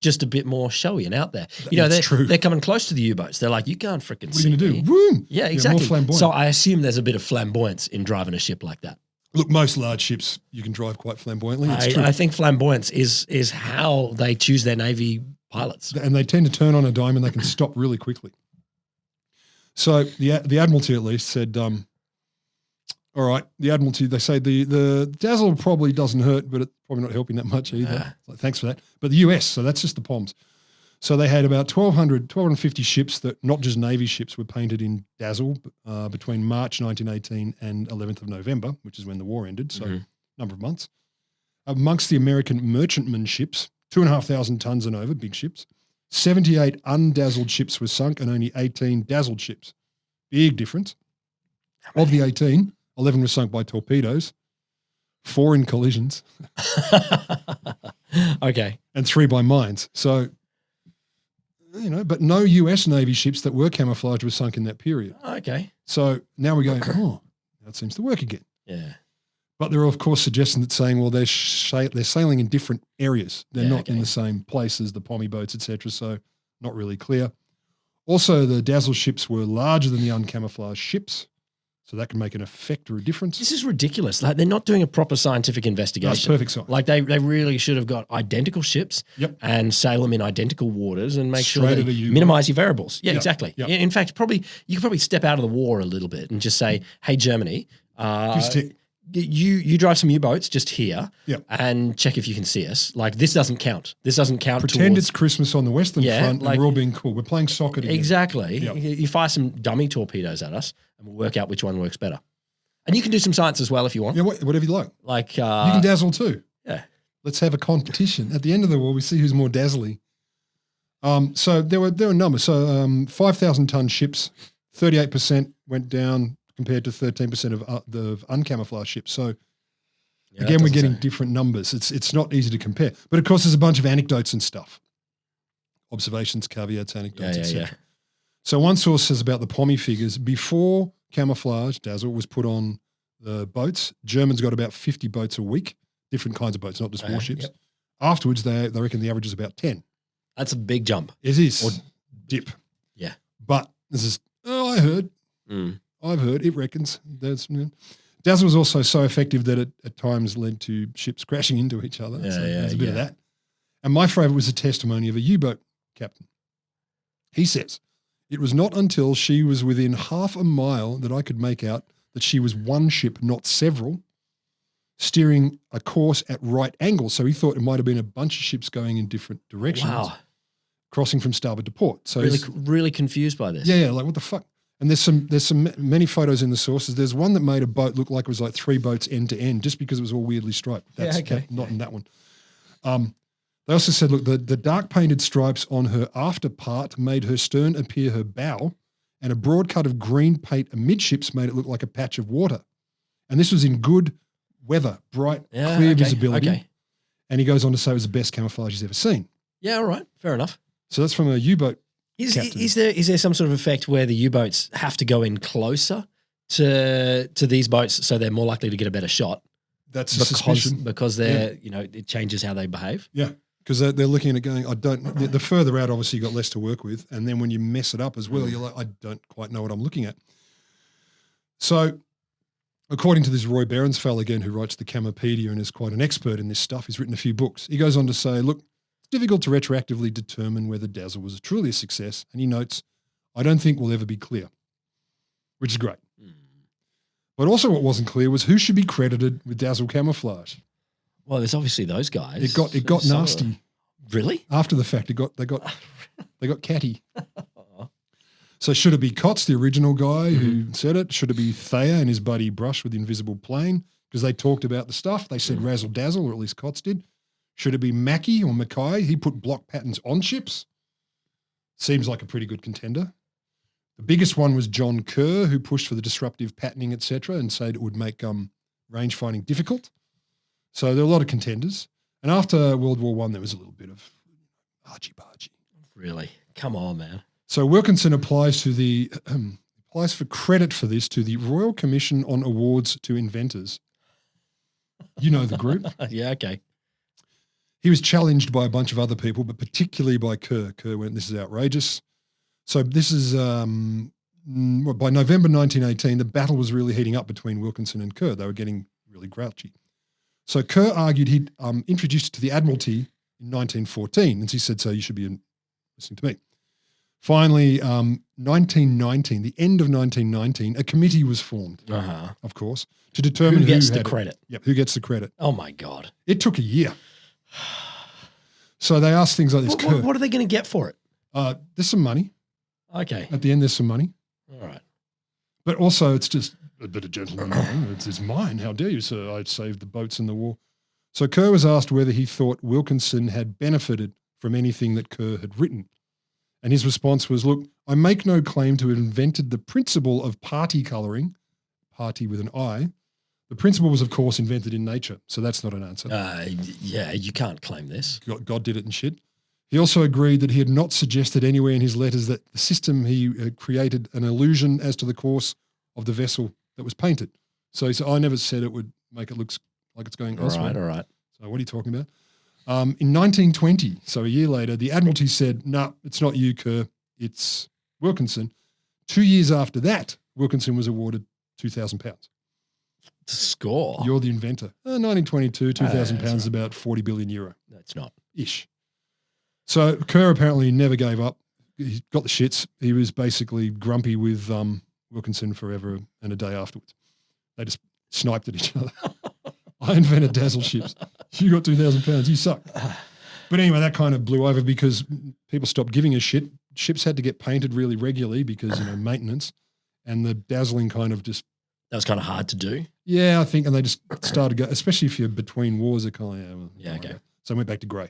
Speaker 1: just a bit more showy and out there. They're coming close to the U-boats. They're like, you can't freaking see me.
Speaker 2: What are you going to do? Vroom.
Speaker 1: Yeah, exactly.
Speaker 2: More flamboyant.
Speaker 1: So I assume there's a bit of flamboyance in driving a ship like that.
Speaker 2: Look, most large ships you can drive quite flamboyantly. It's true.
Speaker 1: I think flamboyance is how they choose their Navy pilots.
Speaker 2: And they tend to turn on a dime and they can stop really quickly. So the Admiralty at least said, all right, the Admiralty, they say the dazzle probably doesn't hurt, but it's probably not helping that much either. So thanks for that. But the US, so that's just the POMs. So they had about 1,250 ships that, not just Navy ships, were painted in dazzle between March 1918 and 11th of November, which is when the war ended, so number of months. Amongst the American merchantman ships, 2,500 tons and over, big ships, 78 undazzled ships were sunk and only 18 dazzled ships. Big difference. Of the 18, 11 were sunk by torpedoes, 4 in collisions.
Speaker 1: Okay.
Speaker 2: And 3 by mines. So, but no US Navy ships that were camouflaged were sunk in that period.
Speaker 1: Okay.
Speaker 2: So now we're going, that seems to work again.
Speaker 1: Yeah.
Speaker 2: But there are, of course, suggestions that saying, well, they're sailing in different areas. They're not in the same place as the pommy boats, etc. So not really clear. Also, the dazzle ships were larger than the uncamouflaged ships. So that can make an effect or a difference.
Speaker 1: This is ridiculous. Like, they're not doing a proper scientific investigation.
Speaker 2: That's perfect science.
Speaker 1: Like they really should have got identical ships and sail them in identical waters and make sure that you minimize your variables. Yeah, exactly. Yep. In fact, you could probably step out of the war a little bit and just say, hey, Germany, you drive some U-boats just here and check if you can see us. Like, this doesn't count. This doesn't count.
Speaker 2: Pretend it's Christmas on the Western front and we're all being cool. We're playing soccer together.
Speaker 1: Exactly. Yep. You fire some dummy torpedoes at us and we'll work out which one works better. And you can do some science as well if you want.
Speaker 2: Yeah, whatever you like.
Speaker 1: Like
Speaker 2: you can dazzle too.
Speaker 1: Yeah.
Speaker 2: Let's have a competition. At the end of the war, we see who's more dazzly. So there were numbers. So 5,000-ton ships, 38% went down compared to 13% of the uncamouflaged ships. So again, we're getting different numbers. It's not easy to compare. But of course, there's a bunch of anecdotes and stuff. Observations, caveats, anecdotes, etc. So one source says about the pommy figures, before camouflage, dazzle, was put on the boats, Germans got about 50 boats a week different kinds of boats, not just
Speaker 1: Okay,
Speaker 2: warships.
Speaker 1: yep.
Speaker 2: Afterwards, they reckon the average is about 10.
Speaker 1: That's a big jump.
Speaker 2: It is.
Speaker 1: Or-
Speaker 2: dip.
Speaker 1: Yeah.
Speaker 2: But this is, I heard.
Speaker 1: Mm.
Speaker 2: I've heard. It reckons. Dazzle was also so effective that it at times led to ships crashing into each other.
Speaker 1: Yeah,
Speaker 2: so
Speaker 1: yeah,
Speaker 2: there's a bit of
Speaker 1: yeah.
Speaker 2: that. And my favourite was a testimony of a U-boat captain. He says, it was not until she was within half a mile that I could make out that she was one ship, not several, steering a course at right angles. So he thought it might have been a bunch of ships going in different directions,
Speaker 1: Wow.
Speaker 2: crossing from starboard to port. So
Speaker 1: Really confused by this.
Speaker 2: yeah, like what the fuck? And there's many photos in the sources. There's one that made a boat look like it was like 3 boats end to end, just because it was all weirdly striped. That's
Speaker 1: okay.
Speaker 2: not in that one. They also said, look, the dark painted stripes on her after part made her stern appear her bow, and a broad cut of green paint amidships made it look like a patch of water. And this was in good weather, bright, clear visibility.
Speaker 1: Okay.
Speaker 2: And he goes on to say it was the best camouflage he's ever seen.
Speaker 1: Yeah, all right. Fair enough.
Speaker 2: So that's from a U-boat.
Speaker 1: Is there some sort of effect where the U-boats have to go in closer to these boats so they're more likely to get a better shot?
Speaker 2: That's a suspicion.
Speaker 1: Because they're, it changes how they behave.
Speaker 2: Yeah. Because they're looking at it going, the further out, obviously, you got less to work with. And then when you mess it up as well, you're like, I don't quite know what I'm looking at. So, according to this Roy Berensfeld again, who writes the Camopedia and is quite an expert in this stuff, he's written a few books. He goes on to say, look, it's difficult to retroactively determine whether Dazzle was truly a success. And he notes, I don't think we'll ever be clear, which is great. But also what wasn't clear was who should be credited with Dazzle camouflage.
Speaker 1: Well, there's obviously those guys.
Speaker 2: It got nasty.
Speaker 1: Really?
Speaker 2: After the fact, they got catty. So should it be Kotz, the original guy who said it? Should it be Thayer and his buddy Brush with the invisible plane? Because they talked about the stuff. They said razzle dazzle, or at least Kotz did. Should it be Mackie or Mackay? He put block patterns on ships. Seems like a pretty good contender. The biggest one was John Kerr, who pushed for the disruptive patterning, etc., and said it would make range finding difficult. So there are a lot of contenders. And after World War I, there was a little bit of argy-bargy.
Speaker 1: Really? Come on, man.
Speaker 2: So Wilkinson applies for credit for this to the Royal Commission on Awards to Inventors. You know the group.
Speaker 1: Yeah, okay.
Speaker 2: He was challenged by a bunch of other people, but particularly by Kerr. Kerr went, this is outrageous. So this is, by November 1918, the battle was really heating up between Wilkinson and Kerr. They were getting really grouchy. So Kerr argued he'd introduced it to the Admiralty in 1914, and he said, so you should be listening to me. Finally, 1919, the end of 1919, a committee was formed, of course, to determine
Speaker 1: who gets the credit.
Speaker 2: Yep, who gets the credit.
Speaker 1: Oh, my God.
Speaker 2: It took a year. So they asked things like this.
Speaker 1: What are they going to get for it?
Speaker 2: There's some money.
Speaker 1: Okay.
Speaker 2: At the end, there's some money.
Speaker 1: All right.
Speaker 2: But also, it's just a bit of gentleman. It's mine. How dare you, sir? I saved the boats in the war. So Kerr was asked whether he thought Wilkinson had benefited from anything that Kerr had written. And his response was, look, I make no claim to have invented the principle of party colouring, party with an I. The principle was, of course, invented in nature. So that's not an answer.
Speaker 1: Yeah, you can't claim this.
Speaker 2: God did it and shit. He also agreed that he had not suggested anywhere in his letters that the system he created an illusion as to the course of the vessel that was painted. So he said, I never said it would make it look like it's going elsewhere.
Speaker 1: All right.
Speaker 2: So what are you talking about? In 1920, so a year later, the Admiralty said, no, it's not you, Kerr, it's Wilkinson. 2 years after that, Wilkinson was awarded £2,000.
Speaker 1: Score.
Speaker 2: You're the inventor. 1922, £2,000 is about 40 billion euro.
Speaker 1: That's not.
Speaker 2: Ish. So Kerr apparently never gave up. He got the shits. He was basically grumpy with Wilkinson forever and a day afterwards. They just sniped at each other. I invented dazzle ships. You got £2,000. You suck. But anyway, that kind of blew over because people stopped giving a shit. Ships had to get painted really regularly because, maintenance, and the dazzling kind of just.
Speaker 1: That was kind of hard to do.
Speaker 2: Yeah, I think, and they just started going, especially if you're between wars, they're kind of,
Speaker 1: okay.
Speaker 2: So I went back to grey.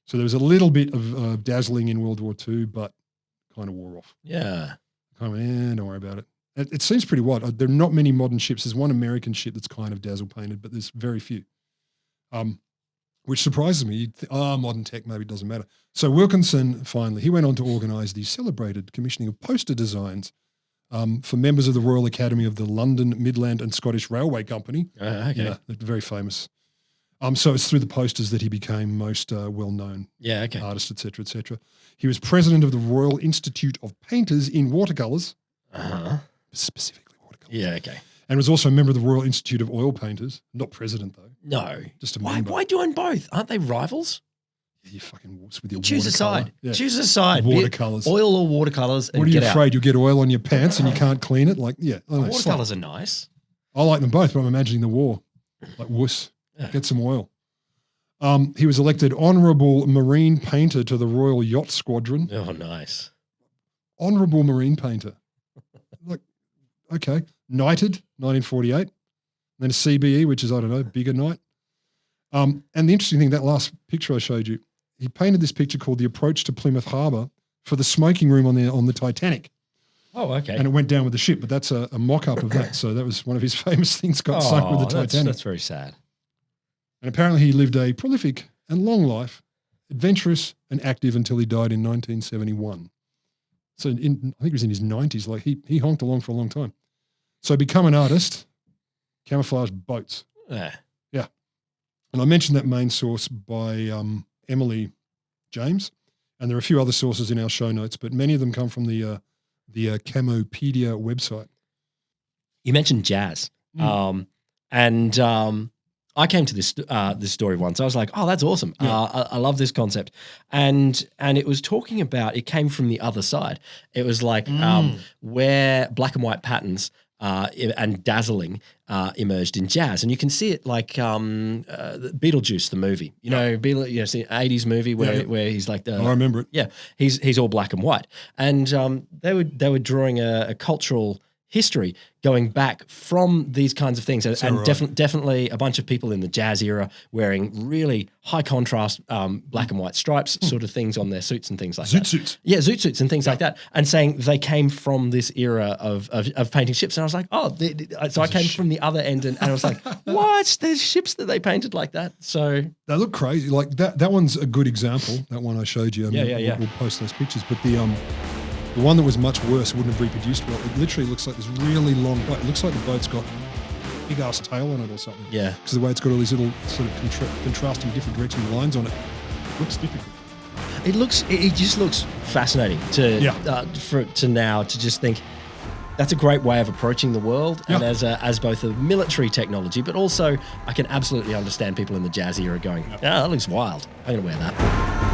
Speaker 2: So there was a little bit of dazzling in World War II, but kind of wore off.
Speaker 1: Yeah.
Speaker 2: Kind of, don't worry about it. It seems pretty wide. There are not many modern ships. There's one American ship that's kind of dazzle painted, but there's very few, which surprises me. You'd think, modern tech, maybe it doesn't matter. So Wilkinson, finally, he went on to organise the celebrated commissioning of poster designs for members of the Royal Academy of the London, Midland and Scottish Railway Company.
Speaker 1: Okay.
Speaker 2: Yeah, they're very famous. So it's through the posters that he became most well-known
Speaker 1: Yeah, okay.
Speaker 2: artist, etc., etc. He was president of the Royal Institute of Painters in watercolors, specifically watercolors.
Speaker 1: Yeah, okay.
Speaker 2: And was also a member of the Royal Institute of Oil Painters. Not president though.
Speaker 1: No.
Speaker 2: Just a
Speaker 1: Why,
Speaker 2: member.
Speaker 1: why doing both? Aren't they rivals?
Speaker 2: Yeah, you fucking wuss with your
Speaker 1: Choose a
Speaker 2: watercolor.
Speaker 1: side.
Speaker 2: Yeah.
Speaker 1: Choose a side.
Speaker 2: Watercolors.
Speaker 1: Oil or watercolors and
Speaker 2: What are you
Speaker 1: get
Speaker 2: afraid you'll get oil on your pants and you can't clean it? Like, yeah. I don't know,
Speaker 1: Watercolors are nice.
Speaker 2: I like them both, but I'm imagining the war. Like, wuss.
Speaker 1: Yeah.
Speaker 2: Get some oil. He was elected Honourable Marine Painter to the Royal Yacht Squadron.
Speaker 1: Oh, nice.
Speaker 2: Honourable Marine Painter. Like, okay. Knighted, 1948. Then a CBE, which is, I don't know, bigger knight. And the interesting thing, that last picture I showed you, he painted this picture called The Approach to Plymouth Harbour for the smoking room on the Titanic.
Speaker 1: Oh, okay.
Speaker 2: And it went down with the ship, but that's a mock-up of that. So that was one of his famous things, got sunk with the Titanic.
Speaker 1: That's very sad.
Speaker 2: And apparently he lived a prolific and long life, adventurous and active until he died in 1971. So I think he was in his 90s. Like he honked along for a long time. So become an artist, camouflage boats.
Speaker 1: Yeah.
Speaker 2: Yeah. And I mentioned that main source by Emily James, and there are a few other sources in our show notes, but many of them come from the Camopedia website.
Speaker 1: You mentioned jazz. I came to this story once. I was like, oh, that's awesome.
Speaker 2: Yeah.
Speaker 1: I love this concept. And it was talking about, it came from the other side. It was like where black and white patterns and dazzling emerged in jazz. And you can see it like Beetlejuice, the movie. You know, it's an 80s movie where he's like
Speaker 2: I remember it.
Speaker 1: Yeah, he's all black and white. And they were drawing a cultural history going back from these kinds of things, and definitely a bunch of people in the jazz era wearing really high contrast black and white stripes sort of things on their suits and things like that.
Speaker 2: Zoot suits.
Speaker 1: Yeah, zoot suits and things like that, and saying they came from this era of painting ships. And I was like, so I came from the other end, and I was like, what? There's ships that they painted like that. So
Speaker 2: they look crazy. Like that one's a good example. That one I showed you. We'll post those pictures. But the one that was much worse wouldn't have reproduced well. It literally looks like this really long boat. It looks like the boat's got a big ass tail on it or something.
Speaker 1: Yeah.
Speaker 2: Because the way it's got all these little sort of contrasting different direction lines on it. It looks difficult.
Speaker 1: It just looks fascinating to now to just think that's a great way of approaching the world, and as both a military technology, but also I can absolutely understand people in the jazz era going, that looks wild. I'm going to wear that.